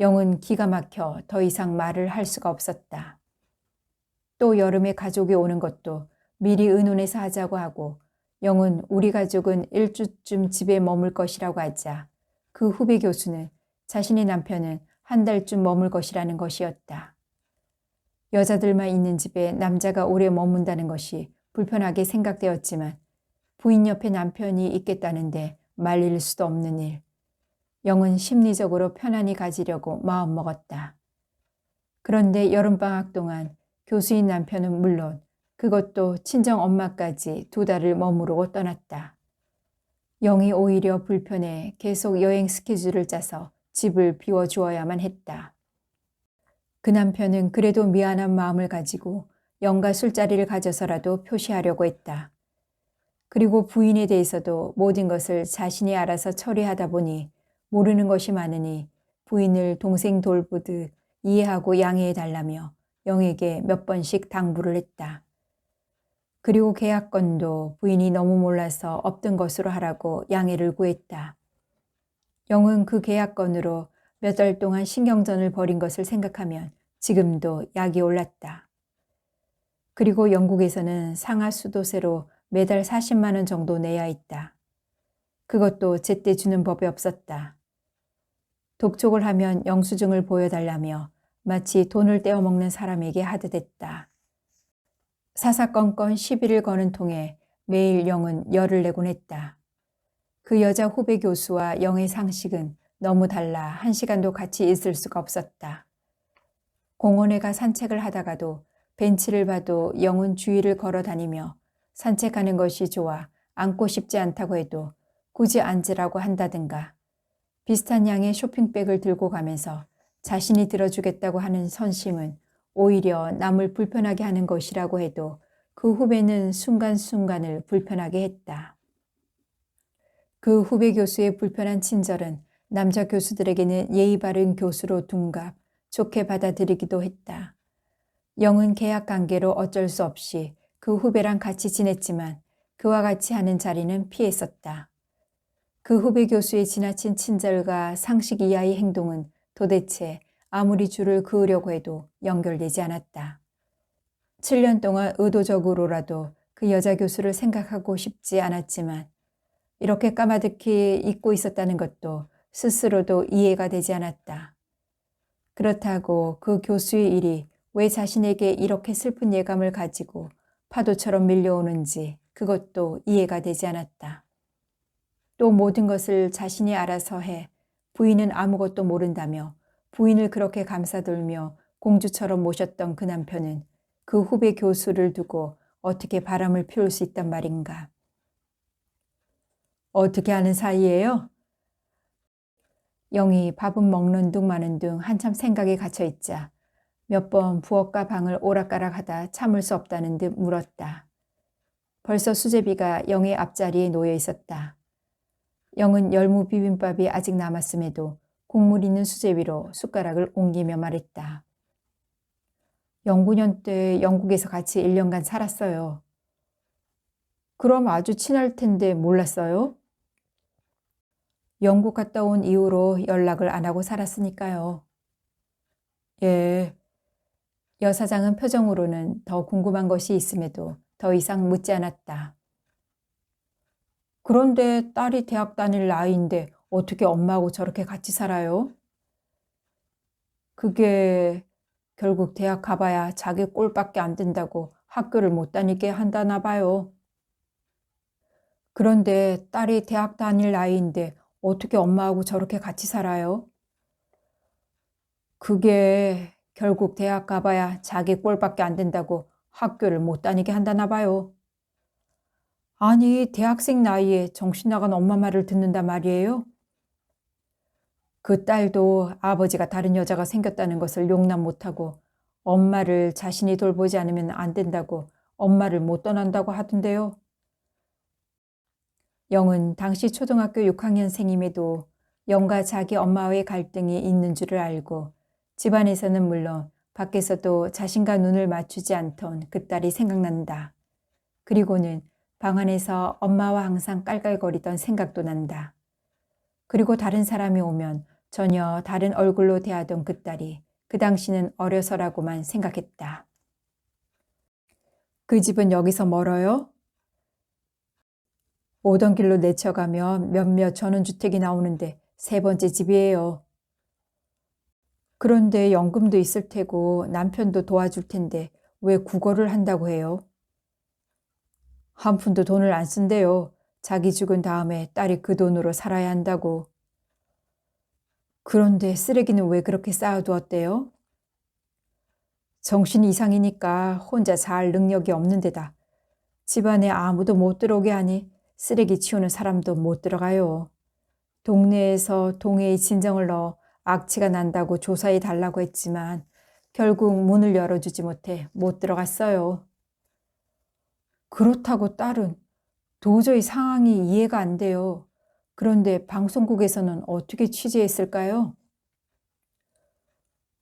영은 기가 막혀 더 이상 말을 할 수가 없었다. 또 여름에 가족이 오는 것도 미리 의논해서 하자고 하고 영은 우리 가족은 일주쯤 집에 머물 것이라고 하자 그 후배 교수는 자신의 남편은 한 달쯤 머물 것이라는 것이었다. 여자들만 있는 집에 남자가 오래 머문다는 것이 불편하게 생각되었지만 부인 옆에 남편이 있겠다는데 말릴 수도 없는 일. 영은 심리적으로 편안히 가지려고 마음먹었다. 그런데 여름방학 동안 교수인 남편은 물론 그것도 친정 엄마까지 2달을 머무르고 떠났다. 영이 오히려 불편해 계속 여행 스케줄을 짜서 집을 비워주어야만 했다. 그 남편은 그래도 미안한 마음을 가지고 영과 술자리를 가져서라도 표시하려고 했다. 그리고 부인에 대해서도 모든 것을 자신이 알아서 처리하다 보니 모르는 것이 많으니 부인을 동생 돌보듯 이해하고 양해해 달라며 영에게 몇 번씩 당부를 했다. 그리고 계약건도 부인이 너무 몰라서 없던 것으로 하라고 양해를 구했다. 영은 그 계약건으로 몇 달 동안 신경전을 벌인 것을 생각하면 지금도 약이 올랐다. 그리고 영국에서는 상하수도세로 매달 40만 원 정도 내야 했다. 그것도 제때 주는 법이 없었다. 독촉을 하면 영수증을 보여달라며 마치 돈을 떼어먹는 사람에게 하듯 했다. 사사건건 시비를 거는 통에 매일 영은 열을 내곤 했다. 그 여자 후배 교수와 영의 상식은 너무 달라 1시간도 같이 있을 수가 없었다. 공원에 가 산책을 하다가도 벤치를 봐도 영은 주위를 걸어 다니며 산책하는 것이 좋아 앉고 싶지 않다고 해도 굳이 앉으라고 한다든가 비슷한 양의 쇼핑백을 들고 가면서 자신이 들어주겠다고 하는 선심은 오히려 남을 불편하게 하는 것이라고 해도 그 후배는 순간순간을 불편하게 했다. 그 후배 교수의 불편한 친절은 남자 교수들에게는 예의 바른 교수로 둔갑, 좋게 받아들이기도 했다. 영은 계약 관계로 어쩔 수 없이 그 후배랑 같이 지냈지만 그와 같이 하는 자리는 피했었다. 그 후배 교수의 지나친 친절과 상식 이하의 행동은 도대체 아무리 줄을 그으려고 해도 연결되지 않았다. 7년 동안 의도적으로라도 그 여자 교수를 생각하고 싶지 않았지만 이렇게 까마득히 잊고 있었다는 것도 스스로도 이해가 되지 않았다. 그렇다고 그 교수의 일이 왜 자신에게 이렇게 슬픈 예감을 가지고 파도처럼 밀려오는지 그것도 이해가 되지 않았다. 또 모든 것을 자신이 알아서 해 부인은 아무것도 모른다며 부인을 그렇게 감싸돌며 공주처럼 모셨던 그 남편은 그 후배 교수를 두고 어떻게 바람을 피울 수 있단 말인가. 어떻게 하는 사이예요? 영이 밥은 먹는 둥 마는 둥 한참 생각에 갇혀 있자 몇 번 부엌과 방을 오락가락하다 참을 수 없다는 듯 물었다. 벌써 수제비가 영의 앞자리에 놓여 있었다. 영은 열무 비빔밥이 아직 남았음에도 국물 있는 수제비로 숟가락을 옮기며 말했다. 영구년 때 영국에서 같이 1년간 살았어요. 그럼 아주 친할 텐데 몰랐어요? 영국 갔다 온 이후로 연락을 안 하고 살았으니까요. 예, 여사장은 표정으로는 더 궁금한 것이 있음에도 더 이상 묻지 않았다. 그런데 딸이 대학 다닐 나이인데 어떻게 엄마하고 저렇게 같이 살아요? 그게 결국 대학 가봐야 자기 꼴밖에 안 된다고 학교를 못 다니게 한다나 봐요. 그런데 딸이 대학 다닐 나이인데 어떻게 엄마하고 저렇게 같이 살아요? 그게 결국 대학 가봐야 자기 꼴밖에 안 된다고 학교를 못 다니게 한다나 봐요. 아니, 대학생 나이에 정신 나간 엄마 말을 듣는단 말이에요? 그 딸도 아버지가 다른 여자가 생겼다는 것을 용납 못하고 엄마를 자신이 돌보지 않으면 안 된다고 엄마를 못 떠난다고 하던데요. 영은 당시 초등학교 6학년생임에도 영과 자기 엄마와의 갈등이 있는 줄을 알고 집안에서는 물론 밖에서도 자신과 눈을 맞추지 않던 그 딸이 생각난다. 그리고는 방 안에서 엄마와 항상 깔깔거리던 생각도 난다. 그리고 다른 사람이 오면 전혀 다른 얼굴로 대하던 그 딸이 그 당시는 어려서라고만 생각했다. 그 집은 여기서 멀어요? 오던 길로 내쳐가면 몇몇 전원주택이 나오는데 세 번째 집이에요. 그런데 연금도 있을 테고 남편도 도와줄 텐데 왜 구걸을 한다고 해요? 한 푼도 돈을 안 쓴대요. 자기 죽은 다음에 딸이 그 돈으로 살아야 한다고. 그런데 쓰레기는 왜 그렇게 쌓아두었대요? 정신 이상이니까 혼자 잘 능력이 없는 데다 집안에 아무도 못 들어오게 하니 쓰레기 치우는 사람도 못 들어가요. 동네에서 동해의 진정을 넣어 악취가 난다고 조사해 달라고 했지만 결국 문을 열어주지 못해 못 들어갔어요. 그렇다고 딸은 도저히 상황이 이해가 안 돼요. 그런데 방송국에서는 어떻게 취재했을까요?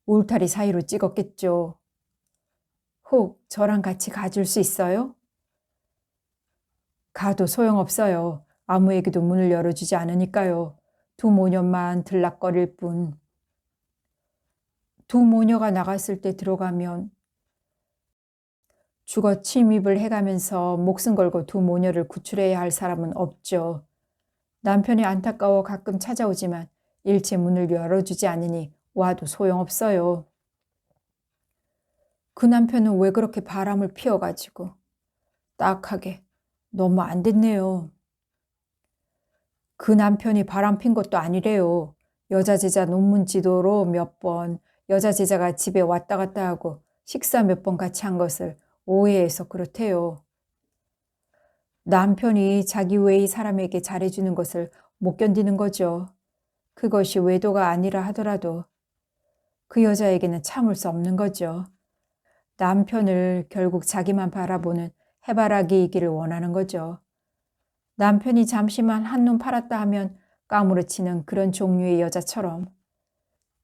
울타리 사이로 찍었겠죠. 혹 저랑 같이 가줄 수 있어요? 가도 소용없어요. 아무에게도 문을 열어주지 않으니까요. 두 모녀만 들락거릴 뿐. 두 모녀가 나갔을 때 들어가면 주거 침입을 해가면서 목숨 걸고 두 모녀를 구출해야 할 사람은 없죠. 남편이 안타까워 가끔 찾아오지만 일체 문을 열어주지 않으니 와도 소용없어요. 그 남편은 왜 그렇게 바람을 피워가지고 딱하게 너무 안 됐네요. 그 남편이 바람 핀 것도 아니래요. 여자 제자 논문 지도로 몇 번 여자 제자가 집에 왔다 갔다 하고 식사 몇 번 같이 한 것을 오해해서 그렇대요. 남편이 자기 외의 사람에게 잘해주는 것을 못 견디는 거죠. 그것이 외도가 아니라 하더라도 그 여자에게는 참을 수 없는 거죠. 남편을 결국 자기만 바라보는 해바라기이기를 원하는 거죠. 남편이 잠시만 한눈 팔았다 하면 까무러치는 그런 종류의 여자처럼.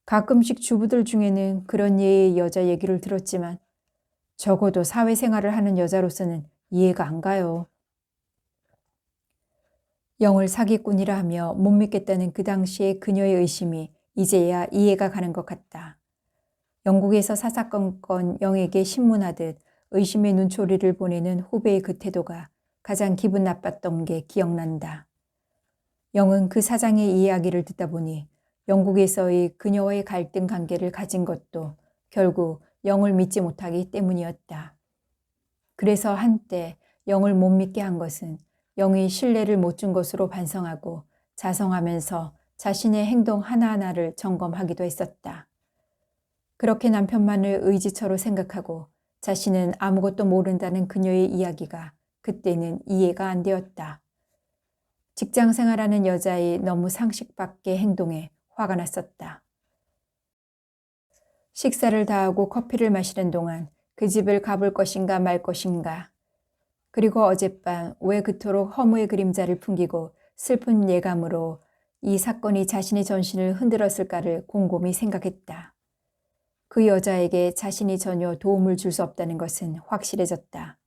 가끔씩 주부들 중에는 그런 예의 여자 얘기를 들었지만 적어도 사회생활을 하는 여자로서는 이해가 안 가요. 영을 사기꾼이라 하며 못 믿겠다는 그 당시의 그녀의 의심이 이제야 이해가 가는 것 같다. 영국에서 사사건건 영에게 신문하듯 의심의 눈초리를 보내는 후배의 그 태도가 가장 기분 나빴던 게 기억난다. 영은 그 사장의 이야기를 듣다 보니 영국에서의 그녀와의 갈등 관계를 가진 것도 결국 영을 믿지 못하기 때문이었다. 그래서 한때 영을 못 믿게 한 것은 영의 신뢰를 못 준 것으로 반성하고 자성하면서 자신의 행동 하나하나를 점검하기도 했었다. 그렇게 남편만을 의지처로 생각하고 자신은 아무것도 모른다는 그녀의 이야기가 그때는 이해가 안 되었다. 직장 생활하는 여자의 너무 상식 밖의 행동에 화가 났었다. 식사를 다 하고 커피를 마시는 동안 그 집을 가볼 것인가 말 것인가. 그리고 어젯밤 왜 그토록 허무의 그림자를 풍기고 슬픈 예감으로 이 사건이 자신의 전신을 흔들었을까를 곰곰이 생각했다. 그 여자에게 자신이 전혀 도움을 줄 수 없다는 것은 확실해졌다.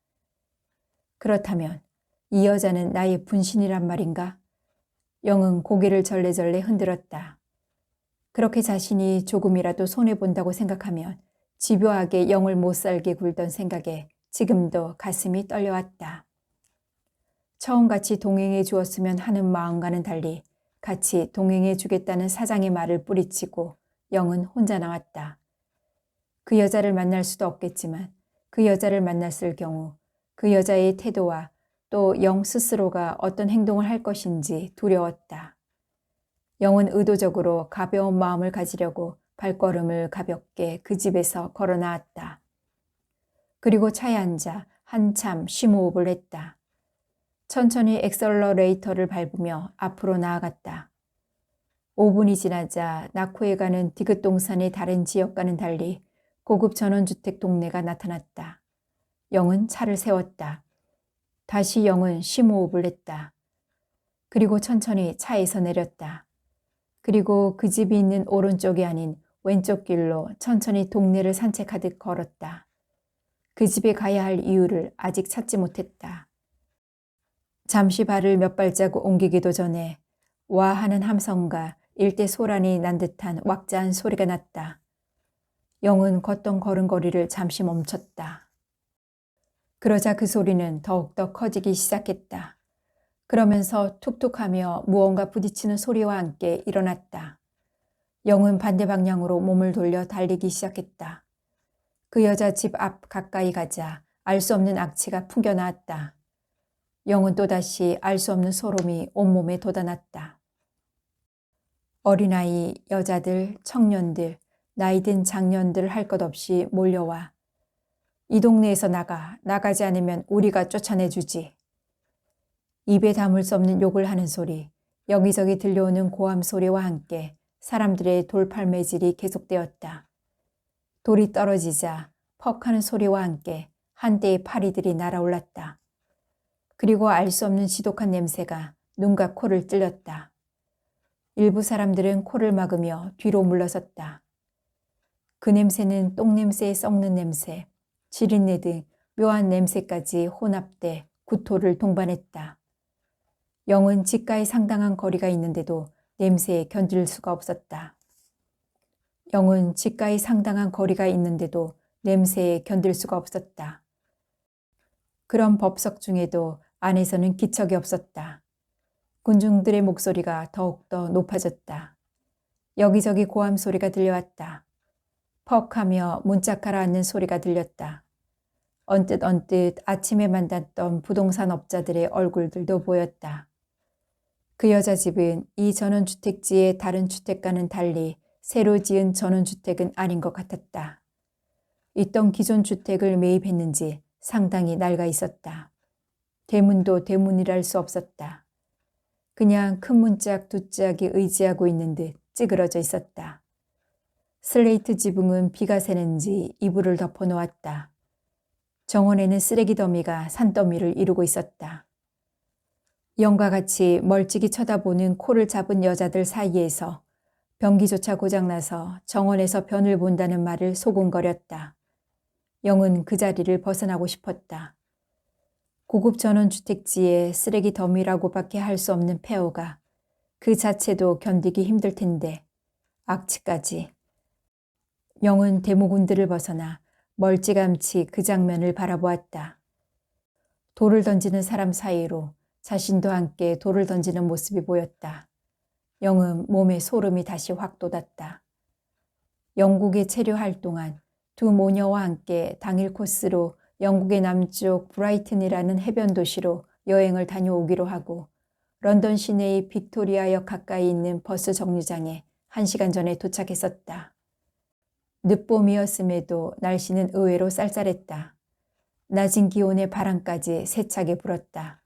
그렇다면 이 여자는 나의 분신이란 말인가? 영은 고개를 절레절레 흔들었다. 그렇게 자신이 조금이라도 손해본다고 생각하면 집요하게 영을 못살게 굴던 생각에 지금도 가슴이 떨려왔다. 처음같이 동행해 주었으면 하는 마음과는 달리 같이 동행해 주겠다는 사장의 말을 뿌리치고 영은 혼자 나왔다. 그 여자를 만날 수도 없겠지만 그 여자를 만났을 경우 그 여자의 태도와 또 영 스스로가 어떤 행동을 할 것인지 두려웠다. 영은 의도적으로 가벼운 마음을 가지려고 발걸음을 가볍게 그 집에서 걸어 나왔다. 그리고 차에 앉아 한참 심호흡을 했다. 천천히 엑셀러레이터를 밟으며 앞으로 나아갔다. 5분이 지나자 낙후에 가는 디귿동산의 다른 지역과는 달리 고급 전원주택 동네가 나타났다. 영은 차를 세웠다. 다시 영은 심호흡을 했다. 그리고 천천히 차에서 내렸다. 그리고 그 집이 있는 오른쪽이 아닌 왼쪽 길로 천천히 동네를 산책하듯 걸었다. 그 집에 가야 할 이유를 아직 찾지 못했다. 잠시 발을 몇 발자국 옮기기도 전에 와 하는 함성과 일대 소란이 난 듯한 왁자한 소리가 났다. 영은 걷던 걸음걸이를 잠시 멈췄다. 그러자 그 소리는 더욱더 커지기 시작했다. 그러면서 툭툭하며 무언가 부딪히는 소리와 함께 일어났다. 영은 반대 방향으로 몸을 돌려 달리기 시작했다. 그 여자 집 앞 가까이 가자 알 수 없는 악취가 풍겨나왔다. 영은 또다시 알 수 없는 소름이 온몸에 돋아났다. 어린아이, 여자들, 청년들, 나이든 장년들 할 것 없이 몰려와. 이 동네에서 나가지 않으면 우리가 쫓아내주지. 입에 담을 수 없는 욕을 하는 소리, 여기저기 들려오는 고함 소리와 함께 사람들의 돌팔매질이 계속되었다. 돌이 떨어지자 퍽 하는 소리와 함께 한대의 파리들이 날아올랐다. 그리고 알 수 없는 지독한 냄새가 눈과 코를 찔렸다. 일부 사람들은 코를 막으며 뒤로 물러섰다. 그 냄새는 똥냄새에 썩는 냄새, 지린내 등 묘한 냄새까지 혼합돼 구토를 동반했다. 영은 집가에 상당한 거리가 있는데도 냄새에 견딜 수가 없었다. 영은 집가에 상당한 거리가 있는데도 냄새에 견딜 수가 없었다. 그런 법석 중에도 안에서는 기척이 없었다. 군중들의 목소리가 더욱더 높아졌다. 여기저기 고함 소리가 들려왔다. 퍽하며 문짝 가라앉는 소리가 들렸다. 언뜻 아침에 만났던 부동산 업자들의 얼굴들도 보였다. 그 여자 집은 이 전원주택지의 다른 주택과는 달리 새로 지은 전원주택은 아닌 것 같았다. 있던 기존 주택을 매입했는지 상당히 낡아 있었다. 대문도 대문이랄 수 없었다. 그냥 큰 문짝 두 짝이 의지하고 있는 듯 찌그러져 있었다. 슬레이트 지붕은 비가 새는지 이불을 덮어 놓았다. 정원에는 쓰레기 더미가 산더미를 이루고 있었다. 영과 같이 멀찍이 쳐다보는 코를 잡은 여자들 사이에서 변기조차 고장나서 정원에서 변을 본다는 말을 소곤거렸다. 영은 그 자리를 벗어나고 싶었다. 고급 전원주택지에 쓰레기 더미라고밖에 할 수 없는 폐허가 그 자체도 견디기 힘들 텐데 악취까지. 영은 대모군들을 벗어나 멀찌감치 그 장면을 바라보았다. 돌을 던지는 사람 사이로 자신도 함께 돌을 던지는 모습이 보였다. 영은 몸에 소름이 다시 확 돋았다. 영국에 체류할 동안 두 모녀와 함께 당일 코스로 영국의 남쪽 브라이튼이라는 해변 도시로 여행을 다녀오기로 하고 런던 시내의 빅토리아역 가까이 있는 버스 정류장에 1시간 전에 도착했었다. 늦봄이었음에도 날씨는 의외로 쌀쌀했다. 낮은 기온에 바람까지 세차게 불었다.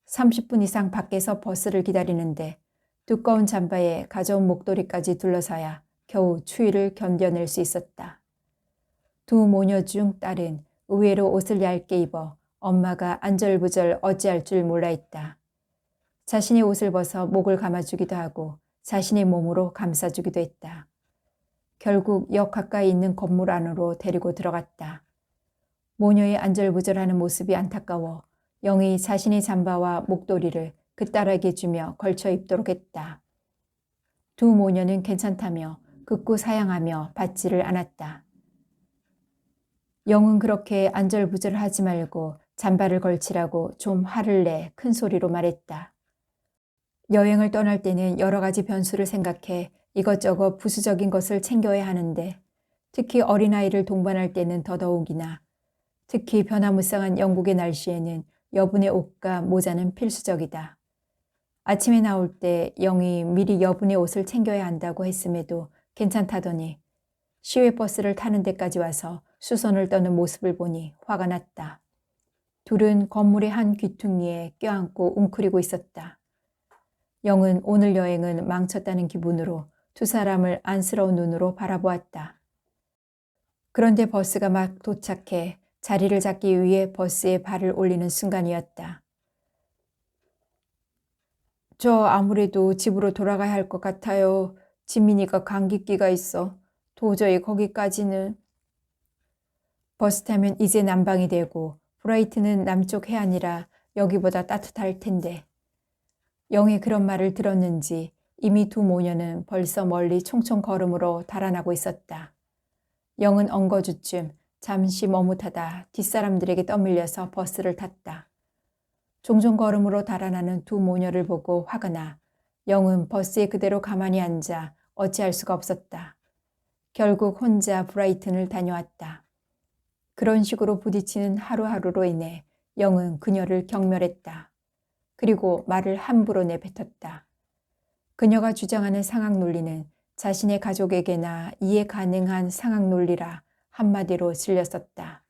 30분 이상 밖에서 버스를 기다리는데 두꺼운 잠바에 가져온 목도리까지 둘러서야 겨우 추위를 견뎌낼 수 있었다. 두 모녀 중 딸은 의외로 옷을 얇게 입어 엄마가 안절부절 어찌할 줄 몰라 했다. 자신의 옷을 벗어 목을 감아주기도 하고 자신의 몸으로 감싸주기도 했다. 결국 역 가까이 있는 건물 안으로 데리고 들어갔다. 모녀의 안절부절하는 모습이 안타까워 영이 자신의 잠바와 목도리를 그 딸에게 주며 걸쳐 입도록 했다. 두 모녀는 괜찮다며 극구 사양하며 받지를 않았다. 영은 그렇게 안절부절하지 말고 잠바를 걸치라고 좀 화를 내 큰 소리로 말했다. 여행을 떠날 때는 여러 가지 변수를 생각해 이것저것 부수적인 것을 챙겨야 하는데 특히 어린아이를 동반할 때는 더더욱이나 특히 변화무쌍한 영국의 날씨에는 여분의 옷과 모자는 필수적이다. 아침에 나올 때 영이 미리 여분의 옷을 챙겨야 한다고 했음에도 괜찮다더니 시외버스를 타는 데까지 와서 수선을 떠는 모습을 보니 화가 났다. 둘은 건물의 한 귀퉁이에 껴안고 웅크리고 있었다. 영은 오늘 여행은 망쳤다는 기분으로 두 사람을 안쓰러운 눈으로 바라보았다. 그런데 버스가 막 도착해 자리를 잡기 위해 버스에 발을 올리는 순간이었다. 저 아무래도 집으로 돌아가야 할 것 같아요. 지민이가 감기기가 있어. 도저히 거기까지는. 버스 타면 이제 남방이 되고 브라이튼은 남쪽 해안이라 여기보다 따뜻할 텐데. 영의 그런 말을 들었는지 이미 두 모녀는 벌써 멀리 총총 걸음으로 달아나고 있었다. 영은 엉거주춤 잠시 머뭇하다 뒷사람들에게 떠밀려서 버스를 탔다. 종종 걸음으로 달아나는 두 모녀를 보고 화가 나 영은 버스에 그대로 가만히 앉아 어찌할 수가 없었다. 결국 혼자 브라이튼을 다녀왔다. 그런 식으로 부딪히는 하루하루로 인해 영은 그녀를 경멸했다. 그리고 말을 함부로 내뱉었다. 그녀가 주장하는 상학 논리는 자신의 가족에게나 이해 가능한 상학 논리라 한마디로 질렸었다.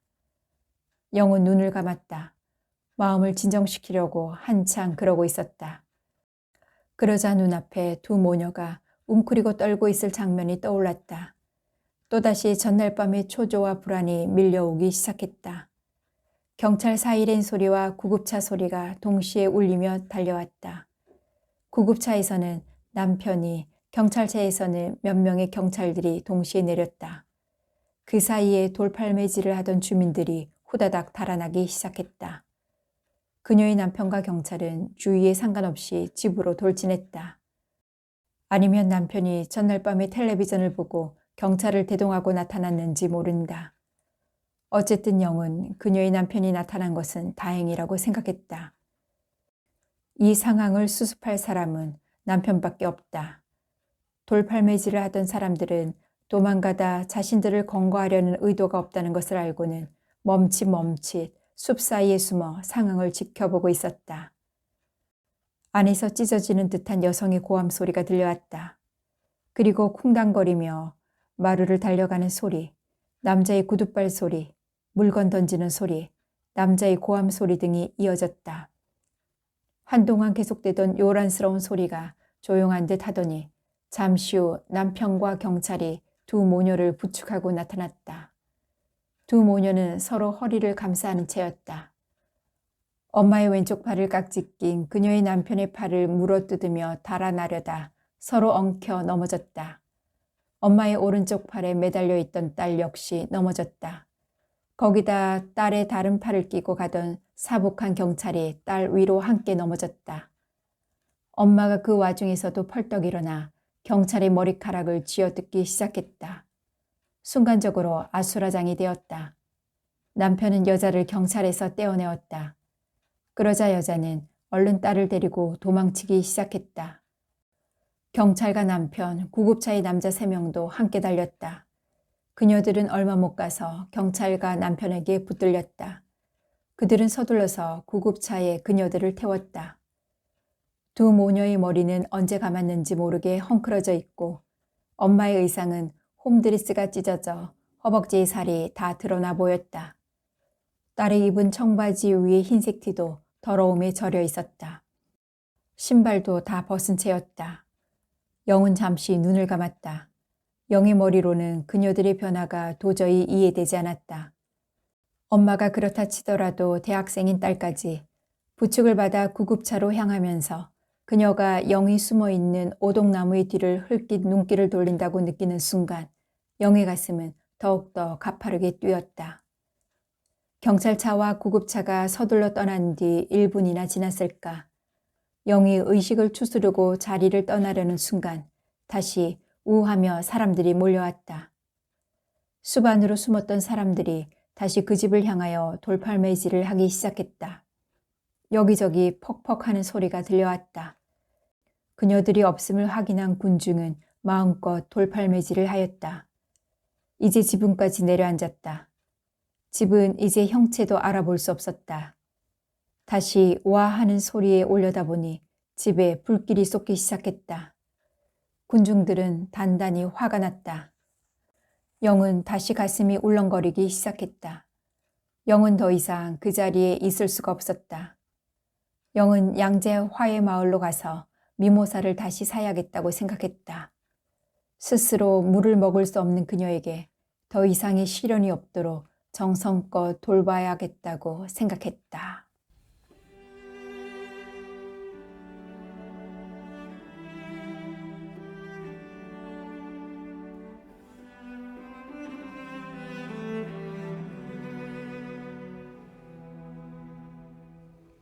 영은 눈을 감았다. 마음을 진정시키려고 한창 그러고 있었다. 그러자 눈앞에 두 모녀가 웅크리고 떨고 있을 장면이 떠올랐다. 또다시 전날 밤의 초조와 불안이 밀려오기 시작했다. 경찰 사이렌 소리와 구급차 소리가 동시에 울리며 달려왔다. 구급차에서는 남편이, 경찰차에서는 몇 명의 경찰들이 동시에 내렸다. 그 사이에 돌팔매질을 하던 주민들이 후다닥 달아나기 시작했다. 그녀의 남편과 경찰은 주위에 상관없이 집으로 돌진했다. 아니면 남편이 전날 밤에 텔레비전을 보고 경찰을 대동하고 나타났는지 모른다. 어쨌든 영은 그녀의 남편이 나타난 것은 다행이라고 생각했다. 이 상황을 수습할 사람은 남편밖에 없다. 돌팔매질을 하던 사람들은 도망가다 자신들을 건거하려는 의도가 없다는 것을 알고는 멈칫멈칫 숲 사이에 숨어 상황을 지켜보고 있었다. 안에서 찢어지는 듯한 여성의 고함 소리가 들려왔다. 그리고 쿵당거리며 마루를 달려가는 소리, 남자의 구둣발 소리, 물건 던지는 소리, 남자의 고함 소리 등이 이어졌다. 한동안 계속되던 요란스러운 소리가 조용한 듯 하더니 잠시 후 남편과 경찰이 두 모녀를 부축하고 나타났다. 두 모녀는 서로 허리를 감싸는 채였다. 엄마의 왼쪽 팔을 깍지 낀 그녀의 남편의 팔을 물어뜯으며 달아나려다 서로 엉켜 넘어졌다. 엄마의 오른쪽 팔에 매달려 있던 딸 역시 넘어졌다. 거기다 딸의 다른 팔을 끼고 가던 사복한 경찰이 딸 위로 함께 넘어졌다. 엄마가 그 와중에서도 펄떡 일어나 경찰의 머리카락을 쥐어뜯기 시작했다. 순간적으로 아수라장이 되었다. 남편은 여자를 경찰에서 떼어내었다. 그러자 여자는 얼른 딸을 데리고 도망치기 시작했다. 경찰과 남편, 구급차의 남자 3명도 함께 달렸다. 그녀들은 얼마 못 가서 경찰과 남편에게 붙들렸다. 그들은 서둘러서 구급차에 그녀들을 태웠다. 두 모녀의 머리는 언제 감았는지 모르게 헝클어져 있고 엄마의 의상은 홈드레스가 찢어져 허벅지의 살이 다 드러나 보였다. 딸이 입은 청바지 위에 흰색 티도 더러움에 절여 있었다. 신발도 다 벗은 채였다. 영은 잠시 눈을 감았다. 영의 머리로는 그녀들의 변화가 도저히 이해되지 않았다. 엄마가 그렇다 치더라도 대학생인 딸까지 부축을 받아 구급차로 향하면서 그녀가 영이 숨어있는 오동나무의 뒤를 흘낏 눈길을 돌린다고 느끼는 순간 영의 가슴은 더욱더 가파르게 뛰었다. 경찰차와 구급차가 서둘러 떠난 뒤 1분이나 지났을까. 영이 의식을 추스르고 자리를 떠나려는 순간 다시 우하며 사람들이 몰려왔다. 숲 안으로 숨었던 사람들이 다시 그 집을 향하여 돌팔매질을 하기 시작했다. 여기저기 퍽퍽하는 소리가 들려왔다. 그녀들이 없음을 확인한 군중은 마음껏 돌팔매질을 하였다. 이제 지붕까지 내려앉았다. 집은 이제 형체도 알아볼 수 없었다. 다시 와 하는 소리에 올려다보니 집에 불길이 쏟기 시작했다. 군중들은 단단히 화가 났다. 영은 다시 가슴이 울렁거리기 시작했다. 영은 더 이상 그 자리에 있을 수가 없었다. 영은 양재 화해 마을로 가서 미모사를 다시 사야겠다고 생각했다. 스스로 물을 먹을 수 없는 그녀에게 더 이상의 시련이 없도록 정성껏 돌봐야겠다고 생각했다.